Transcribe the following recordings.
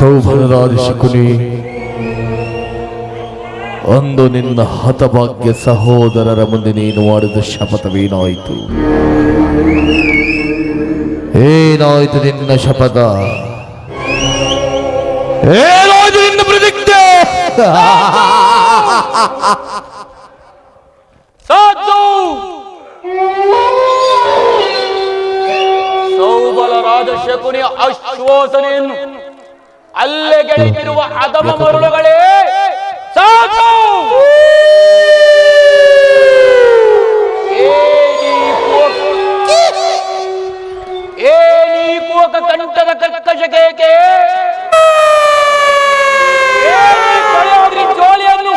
ಸೌಭರರಾಜ ಶಕುನಿ, ಅಂದು ನಿನ್ನ ಹತಭಾಗ್ಯ ಸಹೋದರರ ಮುಂದೆ ನೀನು ಮಾಡಿದ ಶಪಥವೇನಾಯಿತು? ಏನಾಯಿತು ನಿನ್ನ ಶಪಥ? ಏನಾಯಿತು ನಿನ್ನ ಪ್ರತಿಜ್ಞೆ? ಸಾಧು ಸೌಬಲರಾಜ ಶಕುನಿಯ ಆಶ್ವಾಸನೆಯನ್ನು ಅಲ್ಲೆಗೆಳೆದಿರುವ ಅಧಮ ಮರುಳುಗಳೇ, ಸಾಧು ಏನೀಪೋಕ ಕಂಠದ ಕರ್ಕಶಕೇಕೆ ಜೋಳಿಯನ್ನು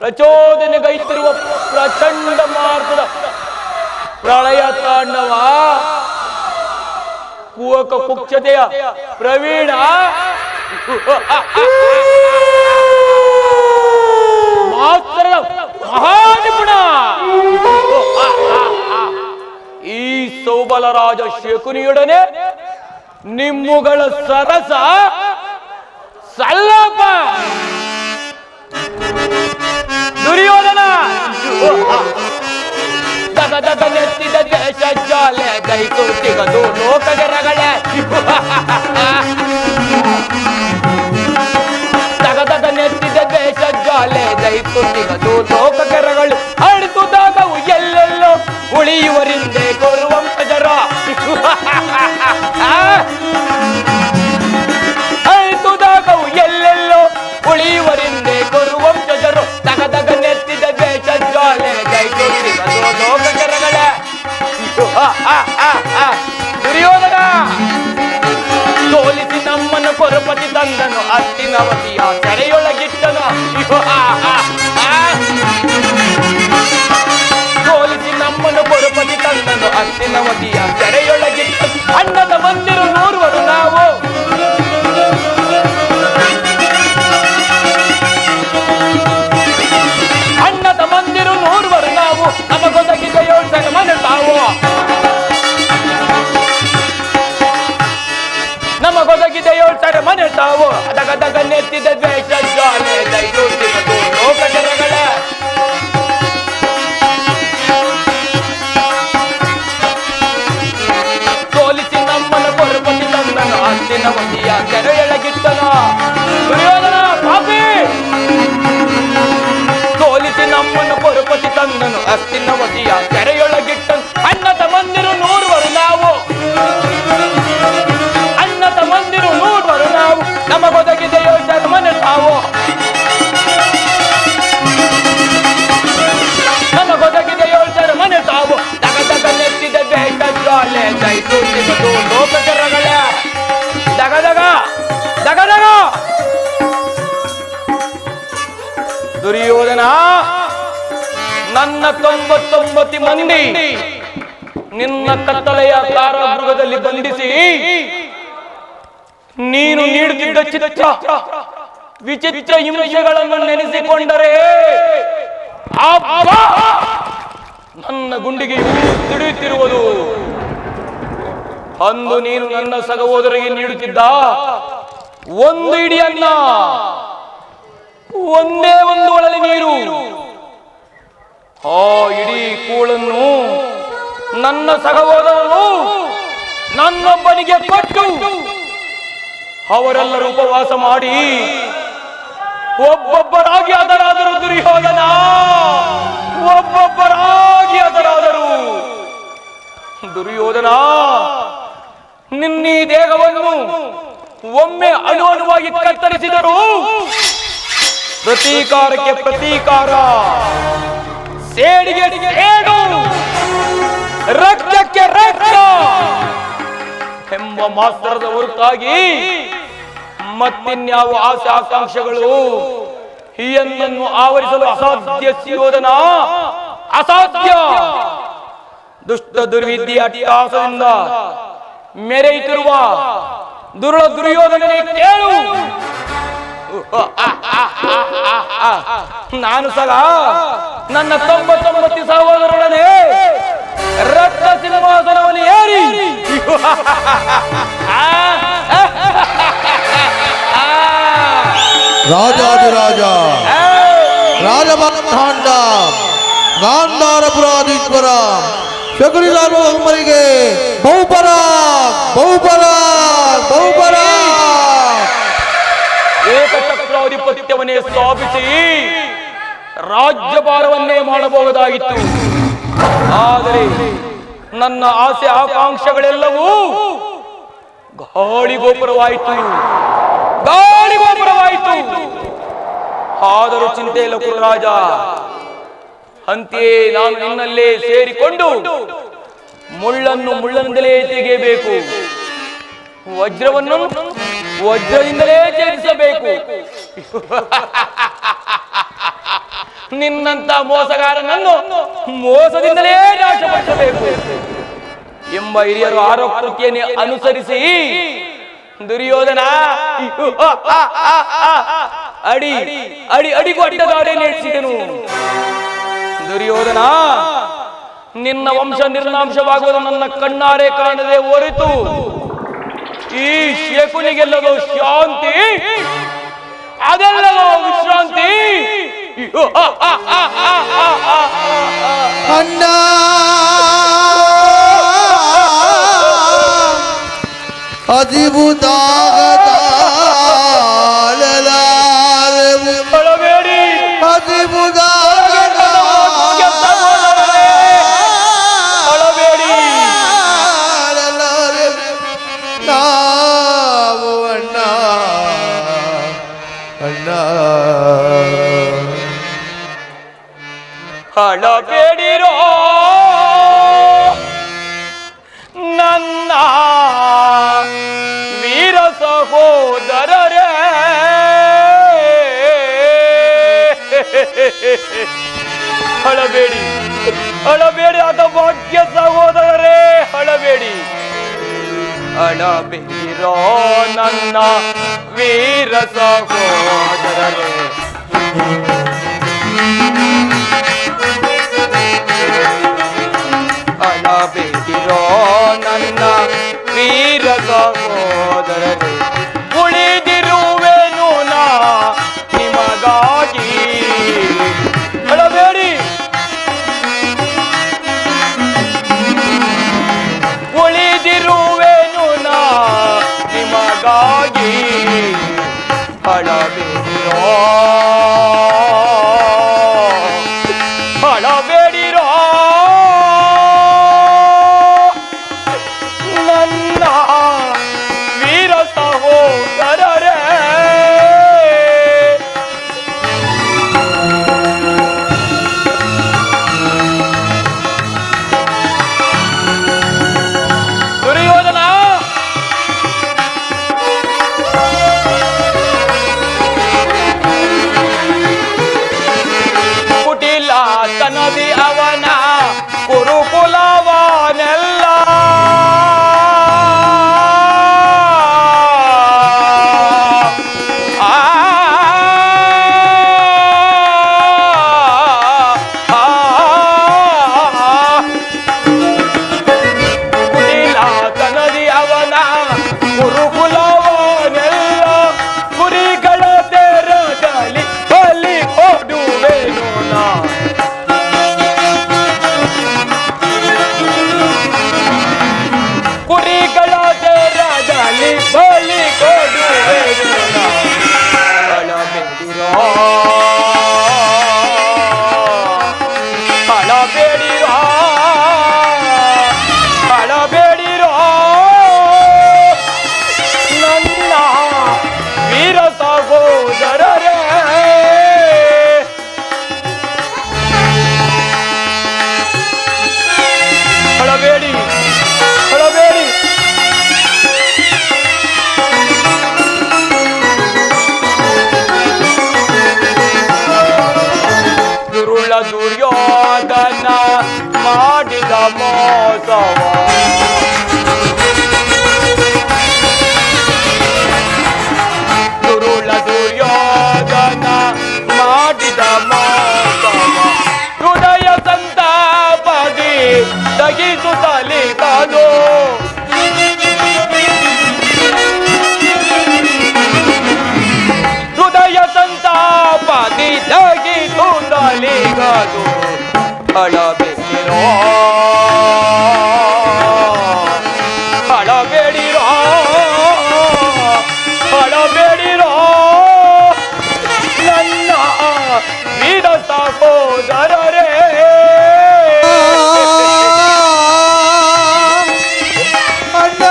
ಪ್ರಚೋದನೆಗೈತಿರುವ ಪ್ರಚಂಡ ಮಾರ್ಗದ ಪ್ರಳಯ ತಾಂಡವ, ಕುವಕ ಕುಕ್ಷತೆಯ ಪ್ರವೀಣ, ಮಾಸ್ತರ ಮಹಾನಿಪುಣ ಈ ಸೌಬಲರಾಜ ಶಕುನಿಯೊಡನೆ ನಿಮ್ಮುಗಳ ಸರಸ ಸಲ್ಲಾಪ. ದುರ್ಯೋಧನ ದಗದಗ ನೆತ್ತಿದ ದೇಶ ಜಾಲೆ ದೈಕೋತಿಗದು ಲೋಕಗೆರಗಳೇ, ದಗದಗ ನೆತ್ತಿದ ದೇಶ ಜಾಲೆ ದೈಕೋತಿಗದು ಲೋಕಗೆರಗಳು ಅಳಿಸುದಾಗವು ಎಲ್ಲೆಲ್ಲೋ ಉಳಿಯುವರಿಂದೆ ಕೋರುವಂಶಜರ, ಅಳಿಸುದಾಗವು ಎಲ್ಲೆಲ್ಲೋ ಉಳಿಯುವರಿಂದೆ ಕೋರುವಂಶಜರು, ದಗದಗ ನೆತ್ತಿದ ದೇಶ ಜಾಲೆ ದೈಕೋತಿಗದು ಲೋಕಗೆರಗಳೇ. ದುರ್ಯೋಧನ ಸೋಲಿಸಿ ನಮ್ಮನ್ನು ಕೊರಪತಿ ತಂದನು, ಅತ್ತಿನವತಿಯ ಸೆರೆಯೊಳಗಿಟ್ಟನು. ಸೋಲಿಸಿ ನಮ್ಮನ್ನು ಕೊರಪತಿ ತಂದನು, ಅತ್ತಿನವತಿಯ ಸೆರೆಯೊಳಗಿಟ್ಟನು. ಅಣ್ಣದ ಮಂದಿರು ನೋರುವರು ನಾವು, ಅಣ್ಣದ ಮಂದಿರು ನೋರುವರು ನಾವು, ನಮಗೊದಗಿದ ಯೋಚನ ಮನೆ ತಾವು, ನಮಗೊದಗಿದೆ ಯೋಳ್ತಾರೆ ಮನೆ ತಾವು. ದಗದಗ ನೆತ್ತಿದ ದ್ವೇಷ ಜಾಲೆ ದೈವೋತಿಗದು ಲೋಕಜನಗಳ, ಸೋಲಿಸಿ ನಮ್ಮನ್ನು ಕೊರಪತಿ ತಂದನು, ಅಂತಿನವತಿಯ ಕೆರೆಯೊಳಗಿಟ್ಟನ. ದುರ್ಯೋಧನ ಪಾಪಿ ಸೋಲಿಸಿ ನಮ್ಮನ್ನು ಕೊರಪತಿ ತಂದನು, ಅಸ್ತಿನವತಿಯ ಕೆರೆಯೊಳಗಿಟ್ಟನು. ಅಣ್ಣದ ಮಂದಿರು ನೋಡುವರು ನಾವು, ಅಣ್ಣದ ಮಂದಿರು ನೋಡುವರು ನಾವು, ನಮಗೊದಗಿದೆ ಯೋಚನೆ ಮನೆ ತಾವು, ನಮಗೊದಗಿದೆ ಯೋಚನೆ ಮನೆ ತಾವು. ದಗದಗ ನೆತ್ತಿದ ದೇಶ ಜಾಲೆ ದೈಸೂತಿಗದು ಲೋಕಚರಗಳೇ, ದಗದಗ ದಗದಗ. ದುರ್ಯೋಧನ ನನ್ನ 99 ಮಂದಿ ನಿನ್ನ ಕತ್ತಲೆಯ ಕಾರಾಗೃಹದಲ್ಲಿ ಬಂಧಿಸಿ ನೀನು ನೀಡುತ್ತಿದ್ದ ಚಿತ್ರ ವಿಚಿತ್ರ ಹಿಂಸೆಗಳನ್ನು ನೆನೆಸಿಕೊಂಡರೆ ನನ್ನ ಗುಂಡಿಗೆ ತಿಳಿಯುತ್ತಿರುವುದು. ಅಂದು ನೀನು ನನ್ನ ಸಹೋದರಿಗೆ ನೀಡುತ್ತಿದ್ದ ಒಂದು ಇಡಿಯನ್ನ, ಒಂದೇ ಒಂದು ಒಳಲಿ ನೀರು, ಆ ಇಡೀ ಕೂಳನ್ನು ನನ್ನ ಸಹೋದರನು ನನ್ನೊಬ್ಬನಿಗೆ ಕೊಟ್ಟು ಅವರೆಲ್ಲರೂ ಉಪವಾಸ ಮಾಡಿ ಒಬ್ಬೊಬ್ಬರಾಗಿ ಅದರಾದರು. ದುರ್ಯೋಧನ ಒಬ್ಬೊಬ್ಬರಾಗಿ ಅದರಾದರು. ದುರ್ಯೋಧನ ನಿನ್ನೀ ದೇಹವನ್ನು ಒಮ್ಮೆ ಅಣುವಾಗಿ ಕತ್ತರಿಸಿದರು, ಪ್ರತೀಕಾರಕ್ಕೆ ಪ್ರತೀಕಾರ, ಸೇಡಿಗೆ ಸೇಡು, ರಕ್ತಕ್ಕೆ ರಕ್ತ ಎಂಬ ಮಾಸ್ತರದ ಹೊರತಾಗಿ ಮತ್ತಿನ್ಯಾವ ಆಸೆ ಆಕಾಂಕ್ಷೆಗಳು ಈಯನ್ನನ್ನು ಆವರಿಸಲು ಅಸಾಧ್ಯ. ಸಿಯೋಧನ ಅಸಾಧ್ಯ. ದುಷ್ಟ ದುರ್ವಿದ್ಯೆ ಅಟ್ಟಾಸದಿಂದ ಮೆರೆಯುತ್ತಿರುವ ದುರುಳ ದುರ್ಯೋಧನನೇ ಕೇಳು. ನಾನು ಸಹ ನನ್ನ 99 ಸಹೋದರರೊಡನೆ ರಕ್ತ ಸಿಂಹಾಸನವನ್ನು ಏರಿ ರಾಜಾದಿರಾಜ ರಾಜಭಕ್ತಾಂಡ ಗಾಂಧಾರಪುರಾಧೀಶ್ವರ ಶಕುನಿಲಾಲ ಒಮ್ಮರಿಗೆ ಬಹುಪರ ಬಹುಪರ ಬಹುಪರ ಏಕಚಕ್ರಾಧಿಪತ್ಯವನ್ನೇ ಸ್ಥಾಪಿಸಿ ರಾಜ್ಯಭಾರವನ್ನೇ ಮಾಡಬಹುದಾಗಿತ್ತು. ಆದರೆ ನನ್ನ ಆಸೆ ಆಕಾಂಕ್ಷೆಗಳೆಲ್ಲವೂ ಗಾಳಿಗೋಪುರವಾಯಿತು. ಆದರೂ ಚಿಂತೆ ಇಲ್ಲ ಕುರುರಾಜ, ಅಂತೆಯೇ ನಾನು ನಿನ್ನಲ್ಲೇ ಸೇರಿಕೊಂಡು ಮುಳ್ಳನ್ನು ಮುಳ್ಳನಿಂದಲೇ ತೆಗೆಯಬೇಕು, ವಜ್ರವನ್ನು ವಜ್ರದಿಂದಲೇ ಛೇದಿಸಬೇಕು. ನಿನ್ನಂತ ಮೋಸಗಾರನನ್ನು ಮೋಸದಿಂದಲೇ ನಾಶಪಡಿಸಬೇಕು ಎಂಬ ಹಿರಿಯರು ಆರೋಗ್ಯತೆಯನ್ನು ಅನುಸರಿಸಿ ದುರ್ಯೋಧನ ಅಡಿ ಅಡಿ ಅಡಿಗೂ ಅಡ್ಡದಾಡಿ ನಡೆಸಿದನು. ದುರ್ಯೋಧನ, ನಿನ್ನ ವಂಶ ನಿರ್ನಾಂಶವಾಗುವುದು ನನ್ನ ಕಣ್ಣಾರೆ ಕಾಣದೆ ಹೊರತು ಈ ಶಕುನಿಗೆಲ್ಲದೋ ಶಾಂತಿ, ಅದೆಲ್ಲದೋ ವಿಶ್ರಾಂತಿ. ಅಣ್ಣ ಅಳಬೇಡಿ, ಅಳಬೇಡಿ. ನಾವು ಅಣ್ಣ ಅಣ್ಣ ಅಳಬೇಡಿರೋ ನನ್ನ ವೀರ ಸಹೋದರರೇ, ಅಳಬೇಡಿ ಅಳಬೇಡಿ ಹತಭಾಗ್ಯ ಸಹೋದರರೇ, ಅಳಬೇಡಿ. ಅಳಬೇಡಿರೋ ನನ್ನ ವೀರ ಸಹೋದರರೇ, ಅಳಬೇಡಿರೋ ನನ್ನ ವೀರ ಸಹೋದರರೇ, ಉಳಿದಿರುವೆನು ನಾ ನಿಮಗಾಗಿ. ಅಳಬೇಡಿ, ಉಳಿದಿರುವೆನು ನಾ ನಿಮಗಾಗಿ. ಅಳಬೇಡಿರೋ ಅಳಬೇಡಿರೋ ನನ್ನ ವೀರ ಸಹೋದರರೇ. ದುರ್ಯೋಧನ, ಕುಟಿಲ ತನದಿ ಅವನ ಕುರುಕುಲವನೆಲ್ಲ ಕುರಿಗಳ ತೆರದಲ್ಲಿ ಬಲಿ ಕೊಡುವೆನು ನಾ. ಕುರಿಗಳ ತೆರದಲ್ಲಿ ಬಲಿ ಕೊಡುವೆನು ನಾ. ಅಳಬೇಡಿರೋ ಅಳಬೇಡಿರೋ ಅಳಬೇಡಿರೋ ನನ್ನ ವೀರ ಸಹೋದರರೇ. ಅಳಬೇಡಿ ಅಳಬೇಡಿ. ದುರುಳ ದುರ್ಯೋಧನ ಮಾಡಿದ ಮೋಸವ, ದುರುಳ ದುರ್ಯೋಧನ ಮಾಡಿದ ಮೋಸವ, ಹೃದಯ ಸಂತಾಪದಿ ತಗಿಸುತ್ತಲಿದನು. ಹೃದಯ ಅಳಬೇಡಿರೋ ಅಳಬೇಡಿರೋ ನನ್ನ ವೀರ ಸಹೋದರರೇ. ಅಣ್ಣ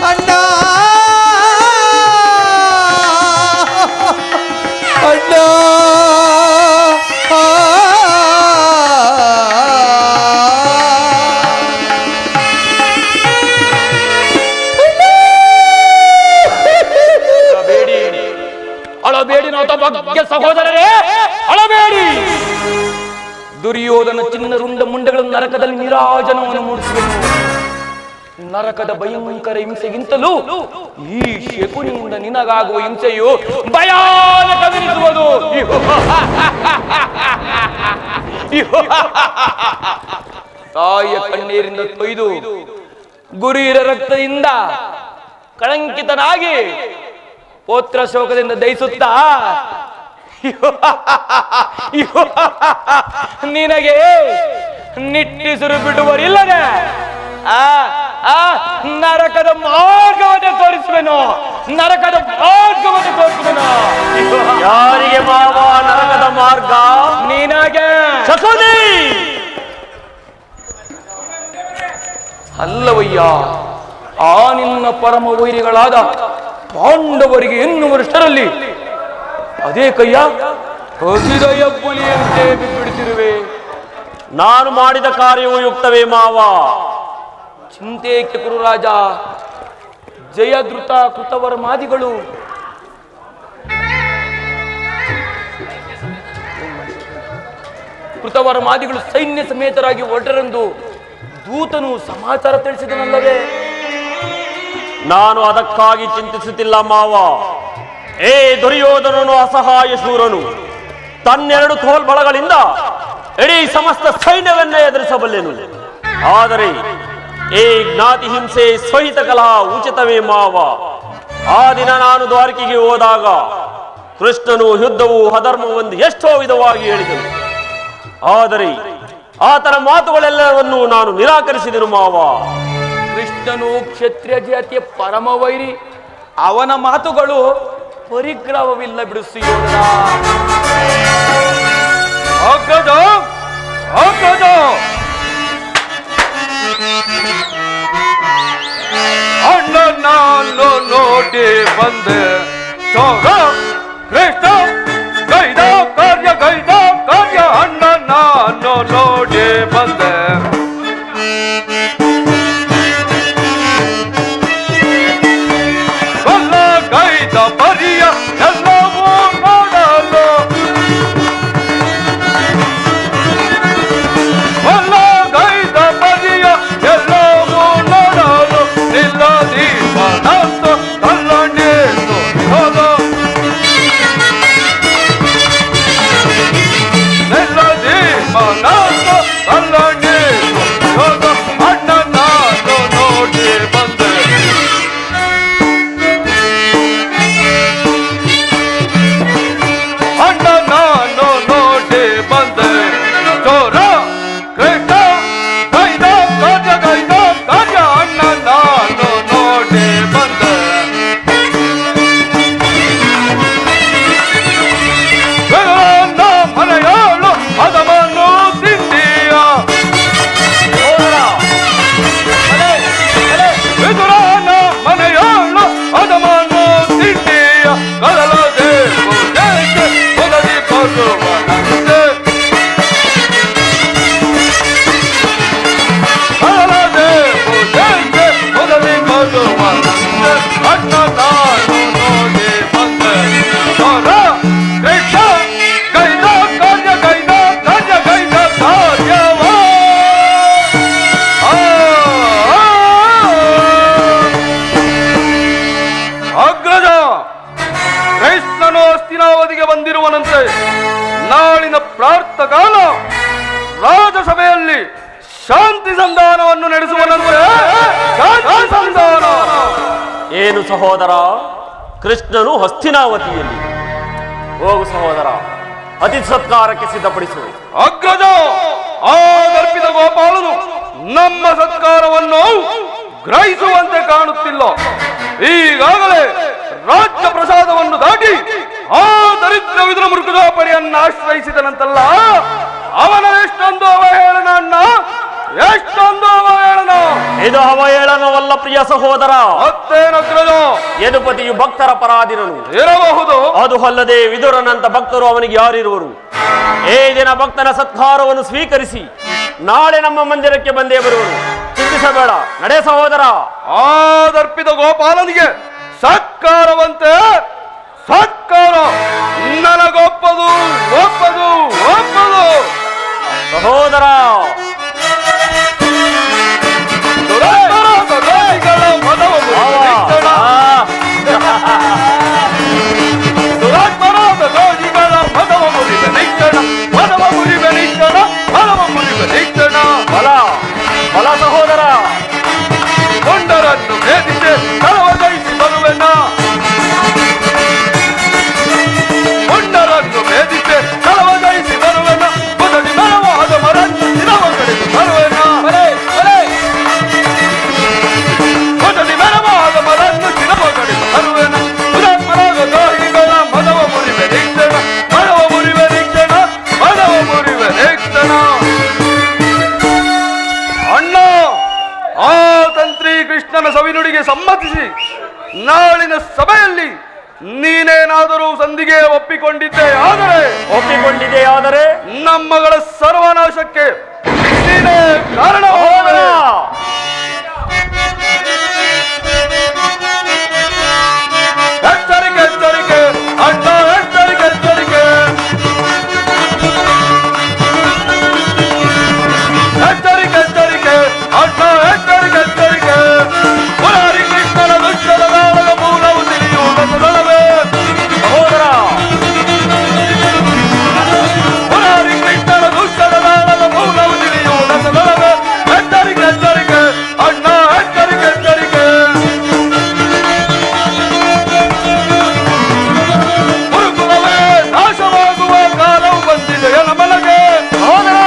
ಅಣ್ಣ ಅಣ್ಣ ಅಳಬೇಡಿ ನಾಥ ಭಾಗ್ಯ ಸಹೋದರರೇ, ಅಳಬೇಡಿ. ದುರ್ಯೋಧನ ಚಿನ್ನ ರುಂಡ ಮುಂಡಗಳನ್ನು ನರಕದಲ್ಲಿ ನೀರಾಜನವನ್ನು ಮೂಡಿಸುವನು. ನರಕದ ಭಯಂಕರ ಹಿಂಸೆಗಿಂತಲೂ ಈ ಶಕುನಿಯಿಂದ ನಿನಗಾಗುವ ಹಿಂಸೆಯು ಭಯಾನಕವೆನಿಸುವುದು. ತಾಯಿಯ ಕಣ್ಣೀರಿಂದ ಕೊಯ್ದು ಗುರಿಯರ ರಕ್ತದಿಂದ ಕಳಂಕಿತನಾಗಿ ಪೋತ್ರ ಶೋಕದಿಂದ ದಯಿಸುತ್ತಾ ನಿನಗೆ ನಿಟ್ಟಿಸಿರು ಬಿಡುವರಿಲ್ಲದೆ ನರಕದ ಮಾರ್ಗವನ್ನು ತೋರಿಸುವೆನು. ನರಕದ ಮಾರ್ಗವನ್ನು ತೋರಿಸುವೆನು. ಯಾರಿಗೆ ಮಾವ ನರಕದ ಮಾರ್ಗ? ನಿನಗೆ. ಶಕುನಿ ಅಲ್ಲವಯ್ಯ, ಆ ನಿನ್ನ ಪರಮ ವೈರಿಗಳಾದ ಪಾಂಡವರಿಗೆ ಎನ್ನುವಷ್ಟರಲ್ಲಿ ಅದೇ ಕಯ್ಯ ಹಸಿದ ಹೆಬ್ಬುಲಿಯಂತೆ ಬಿಟ್ಟಿರುವೆ. ನಾನು ಮಾಡಿದ ಕಾರ್ಯವು ಯುಕ್ತವೇ ಮಾವ? ಚಿಂತೆ ಕುರು ರಾಜ. ಜಯದೃತ ಕೃತವರ ಮಾದಿಗಳು ಸೈನ್ಯ ಸಮೇತರಾಗಿ ಹೊರಟರೆಂದು ದೂತನು ಸಮಾಚಾರ ತಿಳಿಸಿದನಲ್ಲವೇ? ನಾನು ಅದಕ್ಕಾಗಿ ಚಿಂತಿಸುತ್ತಿಲ್ಲ ಮಾವ. ಏ ದುರ್ಯೋಧನನು ಅಸಹಾಯ ಶೂರನು. ತನ್ನೆರಡು ತೋಲ್ಬಳಗಳಿಂದ ಇಡೀ ಸಮಸ್ತ ಸೈನ್ಯವನ್ನೇ ಎದುರಿಸಬಲ್ಲೆನು. ಆದರೆ ಏ ಜ್ಞಾತಿ ಹಿಂಸೆ ಸ್ವಹಿತ ಕಲಹ ಉಚಿತವೇ ಮಾವ. ಆ ದಿನ ನಾನು ದ್ವಾರಕೆಗೆ ಹೋದಾಗ ಕೃಷ್ಣನು ಯುದ್ಧವು ಅಧರ್ಮವೆಂದು ಎಷ್ಟೋ ವಿಧವಾಗಿ ಹೇಳಿದನು. ಆದರೆ ಆತನ ಮಾತುಗಳೆಲ್ಲವನ್ನೂ ನಾನು ನಿರಾಕರಿಸಿದೆನು ಮಾವ. ಕೃಷ್ಣನು ಕ್ಷತ್ರಿಯ ಜಾತಿಯ ಪರಮ ವೈರಿ. ಅವನ ಮಾತುಗಳು ಪರಿಗ್ರಹವಿಲ್ಲ ಬಿಡು ಸುಯೋಧನ. ಅಣ್ಣ ನಾನು ನೋಡಿ ಬಂದೆ ಕೃಷ್ಣ ಗೈದ ಕಾರ್ಯ ಅಣ್ಣ ನಾನು ನೋಡಿ ಬಂದೆ. ಗೈದ ಪರಿಯ ಎಲ್ಲವೂ ನೋಡಲು ಗೈದ ಪರಿಯ ಎಲ್ಲವೂ ನೋಡಲು ನಿಲ್ಲದಿ ಮನಸ್ಸು ಕಲ್ಲಂಡಿತು ನಿಲ್ಲದಿ ಮನಸ್ಸು ಕಲ್ಲಂಡಿತು ಅಣ್ಣ ನಾನು ನೋಡಿ ಬಂದೆ. ಅಣ್ಣ ನಾನು ನೋಡಿ ಬಂದೆ. ಚೋರ ಕೃಷ್ಣ ಗೈದ ಕಾರ್ಯ ಅಣ್ಣ ನಾನು ನೋಡಿ ಬಂದೆ. ಬೆಳನ ಮನೆಯಾಳು ಅದಮನ್ನು ತಿಂಡಿಯ ಎದುರಾನ ಮನೆಯಾಳು ಅದಮನ್ನು ತಿಂಡಿಯ ಕದಲದೆ ಮೊದಲಿ ಬರುವನಂತೆ ಕದಲದೆ ಮೊದಲಿ ಬರುವನಂತೆ ಅಣ್ಣ ನಾನು ನೋಡಿ ಬಂದೆ. ಕೃಷ್ಣ ಗೈದ ಕಾರ್ಯವ ಅಗ್ರಜ ಕೃಷ್ಣನು ಹಸ್ತಿನಾವತಿಗೆ ಬಂದಿರುವನಂತೆ. ನಾಳಿನ ಪ್ರಾರ್ಥಕಾಲ ರಾಜಸಭೆಯಲ್ಲಿ ಶಾಂತಿ ಸಂಧಾನವನ್ನು ನಡೆಸುವನಂತೆ. ಶಾಂತಿ ಸಂಧಾನ. ಏನು ಸಹೋದರ? ಕೃಷ್ಣನು ಹಸ್ತಿನಾವತಿಯಲ್ಲಿ. ಹೋಗು ಸಹೋದರ, ಅತಿಥಿ ಸತ್ಕಾರಕ್ಕೆ ಸಿದ್ಧಪಡಿಸು. ಅಗ್ರಜ, ಆ ದರ್ಪಿತ ಗೋಪಾಲನು ನಮ್ಮ ಸತ್ಕಾರವನ್ನು ಗ್ರಹಿಸುವಂತೆ ಕಾಣುತ್ತಿಲ್ಲ. ಈಗಾಗಲೇ ರಾಜ್ಯ ಪ್ರಸಾದವನ್ನು ದಾಟಿ ಆ ದರಿದ್ರ ವಿದುರ ಮೃಗಜೋಪರಿಯನ್ನು ಆಶ್ರಯಿಸಿದನಂತಲ್ಲ, ಅವನ ಎಷ್ಟೊಂದು ಅವಹೇಳನ ಅಣ್ಣ, ಎಷ್ಟೊಂದು ಅವಹೇಳನ. ಇದು ಅವಹೇಳನವಲ್ಲ ಪ್ರಿಯ ಸಹೋದರ. ಮತ್ತೇನಗ್ರಜ? ಯದುಪತಿಯು ಭಕ್ತರ ಪರಾಧೀನನು ಇರಬಹುದು. ಅದು ಅಲ್ಲದೆ ವಿದುರನಂತ ಭಕ್ತರು ಅವನಿಗೆ ಯಾರಿರುವರು? ಈ ದಿನ ಭಕ್ತನ ಸತ್ಕಾರವನ್ನು ಸ್ವೀಕರಿಸಿ ನಾಳೆ ನಮ್ಮ ಮಂದಿರಕ್ಕೆ ಬಂದೇ ಬರುವರು. ಚಿಂತಿಸಬೇಡ, ನಡೆ ಸಹೋದರ. ಆ ದರ್ಪಿತ ಗೋಪಾಲನಿಗೆ ಸತ್ಕಾರವಂತೆ ಸತ್ಕಾರ ನನಗೊಪ್ಪದು, ಒಪ್ಪದು, ಒಪ್ಪದು. ಸಹೋದರ, ದುರಸ್ತರಾದ ದ್ರೋಹಿಗಳ ಮದವನ್ನು ನಿರೀಕ್ಷಣ. ದುರಾತ್ಮರಾದ ದ್ರೋಹಿಗಳ ಮದವ ಮುರಿವೆ ನಿರೀಕ್ಷಣ, ಮದವ ಮುರಿವೆ ನಿರೀಕ್ಷಣ, ಮದವ ಮುರಿವೆ ನಿರೀಕ್ಷಣ. ಬಲ ಬಲ ಸಹೋದರ. ಕೊಂಡರನ್ನು ಭೇದಿಸಿ ಕಳವಗೈಸಿ ಬರುವೆನ, ಕೊಂಡರನ್ನು ಭೇದಿಸಿ ಕಳವಗೈಸಿ ಬರುವೆನ, ಮುದಡಿ ಬಲವಾದ ಮರನ್ನು ಸ್ಥಿರವಗಡೆದು ಬರುವೆನ, ಮುದಡಿ ಬಲವಾದ ಮರನ್ನು ಸ್ಥಿರವಗಡೆದು ಬರುವೆನ. ದುರಾತ್ಮರಾದ ದ್ರೋಹಿಗಳ ಮದವ ಮುರಿವೆ ನಿರೀಕ್ಷಣ, ಮದವ ಮುರಿವೆ ನಿರೀಕ್ಷಣ, ಮದವ ಮುರಿವೆ ನಿರೀಕ್ಷಣ. ಅಣ್ಣ, ಆ ತಂತ್ರಿ ಕೃಷ್ಣನ ಸವಿನುಡಿಗೆ ಸಮ್ಮತಿಸಿ ನಾಳಿನ ಸಭೆಯಲ್ಲಿ ನೀನೇನಾದರೂ ಸಂಧಿಗೆ ಒಪ್ಪಿಕೊಂಡಿದೆಯಾದರೆ ನಮ್ಮಗಳ ಸರ್ವನಾಶಕ್ಕೆ ನೀನೇ ಕಾರಣ. ಎಚ್ಚರಿಕೆ, ಎಚ್ಚರಿಕೆ ಅಣ್ಣ, ಎಚ್ಚರಿಕೆ, ಎಚ್ಚರಿಕೆ, ಎಚ್ಚರಿಕೆ, ಎಚ್ಚರಿಕೆ ಅಣ್ಣ, ಎಚ್ಚರಿಕೆ, ಎಚ್ಚರಿಕೆ. ಮುರಾರಿ ಕೃಷ್ಣನ ದುಷ್ಟದ ನಾಳಗ ಮೂಲವು ತಿಳಿಯುವುದಲ್ಲವೇ ಸಹೋದರ, ಮುರಾರಿ ಕೃಷ್ಣನ ದುಷ್ಟದ ನಾಳಗ ಮೂಲವು ತಿಳಿಯುವುದಲ್ಲವೇ. ಎಚ್ಚರಿಕೆ, ಎಚ್ಚರಿಕೆ ಅಣ್ಣ, ಎಚ್ಚರಿಕೆ, ಎಚ್ಚರಿಕೆ. ಗುರುಕುಲವೇ ನಾಶವಾಗುವ ಕಾಲವು ಬಂದಿದೆ ನಮಗೆ. ಸಹೋದರ,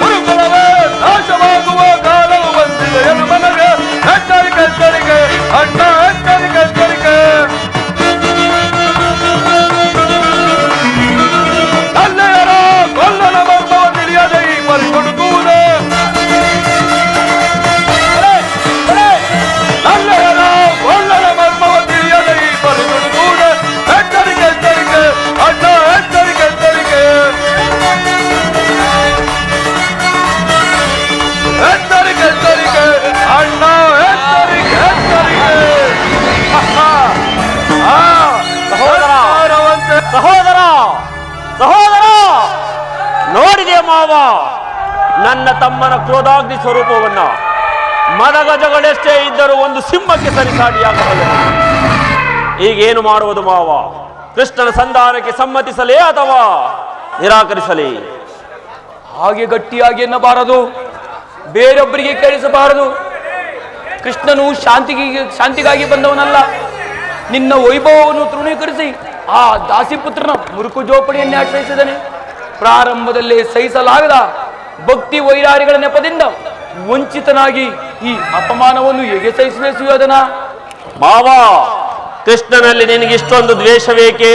ಗುರುಕುಲವೇ ನಾಶವಾಗುವ ಕಾಲವು ಬಂದಿದೆ ನಮಗೆ. ಎಚ್ಚರಿಕೆ, ಎಚ್ಚರಿಕೆ ಅಣ್ಣ, ಎಚ್ಚರಿಕೆ, ಎಚ್ಚರಿಕೆ. ತಲ್ಲೆಯರ ಕೊಲ್ಲನ ಮರ್ಮವ ತಿಳಿಯದೆ ಈ ಪರಿಕೊಡುಕುವುದೇ. ತಲ್ಲೆಯರ ಕೊಲ್ಲನ ಮರ್ಮವ ತಿಳಿಯದೆ ಈ ಪರಿಕೊಡುಕುವುದೇ. ಎಚ್ಚರಿಕೆ, ಎಚ್ಚರಿಕೆ ಅಣ್ಣ, ಎಚ್ಚರಿಕೆ, ಎಚ್ಚರಿಕೆ. ಎಚ್ಚರಿಕೆ, ಎಚ್ಚರಿಕೆ ಅಣ್ಣ, ಎಚ್ಚರಿಕೆ, ಎಚ್ಚರಿಕೆ. ಸಹೋದರ, ಸಹೋದರ, ಸಹೋದರ, ನೋಡಿದೆ ಮಾವ ನನ್ನ ತಮ್ಮನ ಕ್ರೋಧಾಗ್ನಿ ಸ್ವರೂಪವನ್ನ. ಮದಗಜಗಳೆಷ್ಟೇ ಇದ್ದರೂ ಒಂದು ಸಿಂಹಕ್ಕೆ ಸರಿಸಾಟಿಯಾಗಬಲ್ಲ. ಈಗೇನು ಮಾಡುವುದು ಮಾವ? ಕೃಷ್ಣನ ಸಂಧಾನಕ್ಕೆ ಸಮ್ಮತಿಸಲೇ ಅಥವಾ ನಿರಾಕರಿಸಲೇ? ಹಾಗೆ ಗಟ್ಟಿಯಾಗಿ ಎನ್ನಬಾರದು, ಬೇರೊಬ್ಬರಿಗೆ ಕೇಳಿಸಬಾರದು. ಕೃಷ್ಣನು ಶಾಂತಿಗಾಗಿ ಬಂದವನಲ್ಲ. ನಿನ್ನ ವೈಭವವನ್ನು ತೃಣೀಕರಿಸಿ ಆ ದಾಸಿಪುತ್ರನ ಮುರುಕು ಜೋಪಡಿಯನ್ನೇ ಆಶ್ರಯಿಸಿದನೆ. ಪ್ರಾರಂಭದಲ್ಲೇ ಸಹಿಸಲಾಗದ ಭಕ್ತಿ ವೈರಾರಿಗಳ ನೆಪದಿಂದ ವಂಚಿತನಾಗಿ ಈ ಅಪಮಾನವನ್ನು ಹೇಗೆ ಸಹಿಸಲೇ ಸುಯೋಧನ? ಮಾವ, ಕೃಷ್ಣನಲ್ಲಿ ನಿನಗೆ ಇಷ್ಟೊಂದು ದ್ವೇಷವೇಕೆ?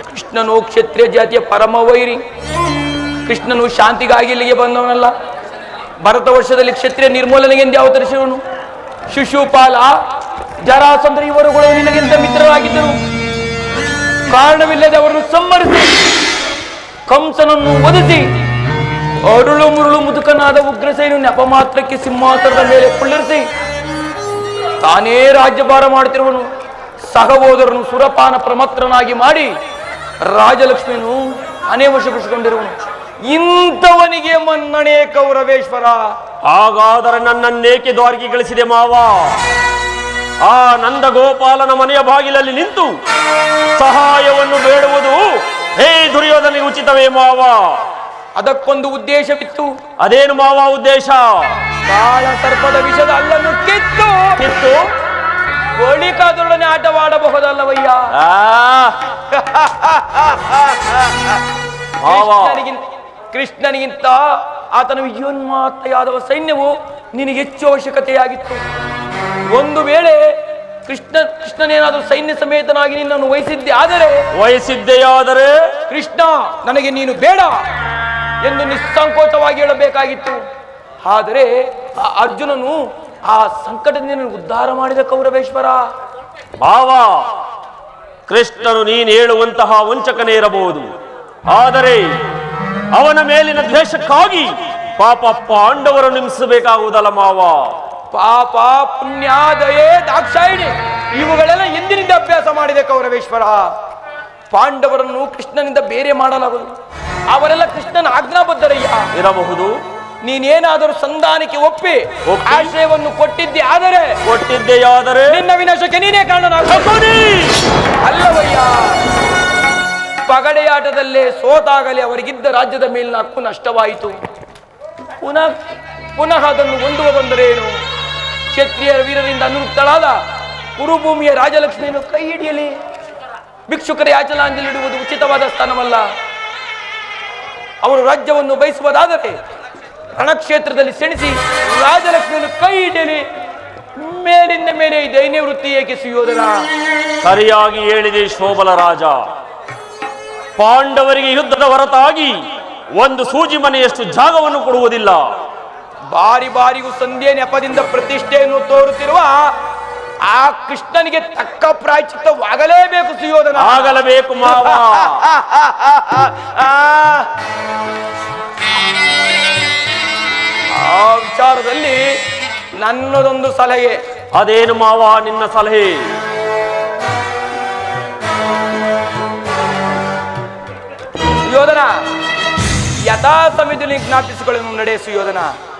ಕೃಷ್ಣನು ಕ್ಷತ್ರಿಯ ಜಾತಿಯ ಪರಮ ವೈರಿ. ಕೃಷ್ಣನು ಶಾಂತಿಗಾಗಿ ಇಲ್ಲಿಗೆ ಬಂದವನಲ್ಲ. ಭರತ ವರ್ಷದಲ್ಲಿ ಕ್ಷತ್ರಿಯ ನಿರ್ಮೂಲನೆಗೆಂದೇ ಅವತರಿಸಿದವನು. ಶಿಶುಪಾಲ, ಜರಾಸಂದ್ರ ಇವರುಗಳು ನಿನಗಿಂತ ಮಿತ್ರರಾಗಿದ್ದರು. ಕಾರಣವಿಲ್ಲದೆ ಅವರನ್ನು ಸಂಹರಿಸಿ ಕಂಸನನ್ನು ವಧಿಸಿ ಅರುಳು ಮುರುಳು ಮುದುಕನಾದ ಉಗ್ರಸೇನು ನೆಪ ಮಾತ್ರಕ್ಕೆ ಸಿಂಹಾಸನದ ಮೇಲೆ ಕುಳ್ಳಿರಿಸಿ ತಾನೇ ರಾಜ್ಯಭಾರ ಮಾಡುತ್ತಿರುವನು. ಸಹೋದರನು ಸುರಪಾನ ಪ್ರಮತ್ರನಾಗಿ ಮಾಡಿ ರಾಜಲಕ್ಷ್ಮಿಯನ್ನು ಅನೇವಶಪಡಿಸಿಕೊಂಡಿರುವನು. ಇಂಥವನಿಗೆ ಮನ್ನಣೆ ಕೌರವೇಶ್ವರ. ಹಾಗಾದರೆ ನನ್ನನ್ನೇಕೆ ದ್ವಾರಕಿಗಳಿಸಿದೆ ಮಾವ? ಆ ನಂದ ಗೋಪಾಲನ ಮನೆಯ ಬಾಗಿಲಲ್ಲಿ ನಿಂತು ಸಹಾಯವನ್ನು ಬೇಡುವುದು ಹೇ ದುರ್ಯೋಧನಿಗೆ ಉಚಿತವೇ ಮಾವ? ಅದಕ್ಕೊಂದು ಉದ್ದೇಶವಿತ್ತು. ಅದೇನು ಮಾವ ಉದ್ದೇಶ? ಕಾಳ ಸರ್ಪದ ವಿಷದ ಅಲ್ಲನ್ನು ಕಿತ್ತು ಗೋಳಿಕಾದೊಡನೆ ಆಟವಾಡಬಹುದಲ್ಲವಯ್ಯ. ಆ, ಮಾವ. ಕೃಷ್ಣನಿಗಿಂತ ಆತನ ವಿಜಯೋನ್ಮಾತೆಯಾದವ ಸೈನ್ಯವು ನಿನಗೆ ಹೆಚ್ಚು ಅವಶ್ಯಕತೆಯಾಗಿತ್ತು. ಒಂದು ವೇಳೆ ಕೃಷ್ಣನೇನಾದರೂ ಸೈನ್ಯ ಸಮೇತನಾಗಿ ನಿನ್ನನ್ನು ವಹಿಸಿದ್ದೆಯಾದರೆ ಕೃಷ್ಣ ನನಗೆ ನೀನು ಬೇಡ ಎಂದು ನಿಸ್ಸಂಕೋಚವಾಗಿ ಹೇಳಬೇಕಾಗಿತ್ತು. ಆದರೆ ಆ ಅರ್ಜುನನು ಆ ಸಂಕಟದಿಂದ ಉದ್ಧಾರ ಮಾಡಿದ ಕೌರವೇಶ್ವರ. ಭಾವ, ಕೃಷ್ಣನು ನೀನು ಹೇಳುವಂತಹ ವಂಚಕನೇ ಇರಬಹುದು, ಆದರೆ ಅವನ ಮೇಲಿನ ದ್ವೇಷಕ್ಕಾಗಿ ಪಾಪ ಪಾಂಡವರನ್ನು ಹಿಂಸಬೇಕಾಗುವುದಲ್ಲ ಮಾವ. ಪಾಪ ಪುಣ್ಯ ದಯೆ ದಾಕ್ಷಾಯಿಣಿ ಇವುಗಳೆಲ್ಲ ಎಂದಿನಿಂದ ಅಭ್ಯಾಸ ಮಾಡಿದೆ ಕೌರವೇಶ್ವರ. ಪಾಂಡವರನ್ನು ಕೃಷ್ಣನಿಂದ ಬೇರೆ ಮಾಡಲಾಗದು. ಅವರೆಲ್ಲ ಕೃಷ್ಣನ ಆಜ್ಞಾಬದ್ಧರಯ್ಯ. ಇರಬಹುದು. ನೀನೇನಾದರೂ ಸಂಧಾನಕ್ಕೆ ಒಪ್ಪಿ ಆಶ್ರಯವನ್ನು ಕೊಟ್ಟಿದ್ದೆಯಾದರೆ ನಿನ್ನ ವಿನಾಶಕ್ಕೆ ನೀನೇ ಕಾರಣನಾಗಬಹುದು. ಅಲ್ಲವಯ್ಯ, ಪಗಡೆಯಾಟದಲ್ಲೇ ಸೋತಾಗಲೇ ಅವರಿಗಿದ್ದ ರಾಜ್ಯದ ಮೇಲಿನ ಹಕ್ಕು ನಷ್ಟವಾಯಿತು. ಪುನಃ ಅದನ್ನು ಹೊಂದುವ ಬಂದರೇನು? ಕ್ಷತ್ರಿಯರ ವೀರರಿಂದ ಅನುರುಕ್ತಳಾದ ಕುರುಭೂಮಿಯ ರಾಜಲಕ್ಷ್ಮಿಯನ್ನು ಕೈ ಹಿಡಿಯಲಿ. ಭಿಕ್ಷುಕರ ಯಾಚನಾಂಜಲಿ ಇಡುವುದು ಉಚಿತವಾದ ಸ್ಥಾನವಲ್ಲ. ಅವರು ರಾಜ್ಯವನ್ನು ಬಯಸುವುದಾದರೆ ರಣಕ್ಷೇತ್ರದಲ್ಲಿ ಸೆಣಿಸಿ ರಾಜಲಕ್ಷ್ಮಿಯನ್ನು ಕೈ ಹಿಡಿಯಲಿ. ಮೇಲಿಂದ ಮೇಲೆ ಈ ದೈನ್ಯ ವೃತ್ತಿ ಏಕೆ ಸುಯೋಧನ? ಸರಿಯಾಗಿ ಹೇಳಿದೆ ಶೋಭಲ ರಾಜ. ಪಾಂಡವರಿಗೆ ಯುದ್ಧದ ಹೊರತಾಗಿ ಒಂದು ಸೂಜಿ ಮನೆಯಷ್ಟು ಜಾಗವನ್ನು ಕೊಡುವುದಿಲ್ಲ. ಬಾರಿ ಬಾರಿಗೂ ಸಂಧ್ಯೆ ನೆಪದಿಂದ ಪ್ರತಿಷ್ಠೆಯನ್ನು ತೋರುತ್ತಿರುವ ಆ ಕೃಷ್ಣನಿಗೆ ತಕ್ಕ ಪ್ರಾಯಶ್ಚಿತ್ತವಾಗಲೇಬೇಕು ಸುಯೋಧನ. ಆಗಲೇಬೇಕು ಮಾವ. ಆ ವಿಚಾರದಲ್ಲಿ ನನ್ನದೊಂದು ಸಲಹೆ. ಅದೇನು ಮಾವ ನಿನ್ನ ಸಲಹೆ? ಸುಯೋಧನ, ಯಥಾ ಸಮಯದಲ್ಲಿ ಜ್ಞಾಪಿಸಿಕೊಳ್ಳಲು ನಡೆ ಸುಯೋಧನ.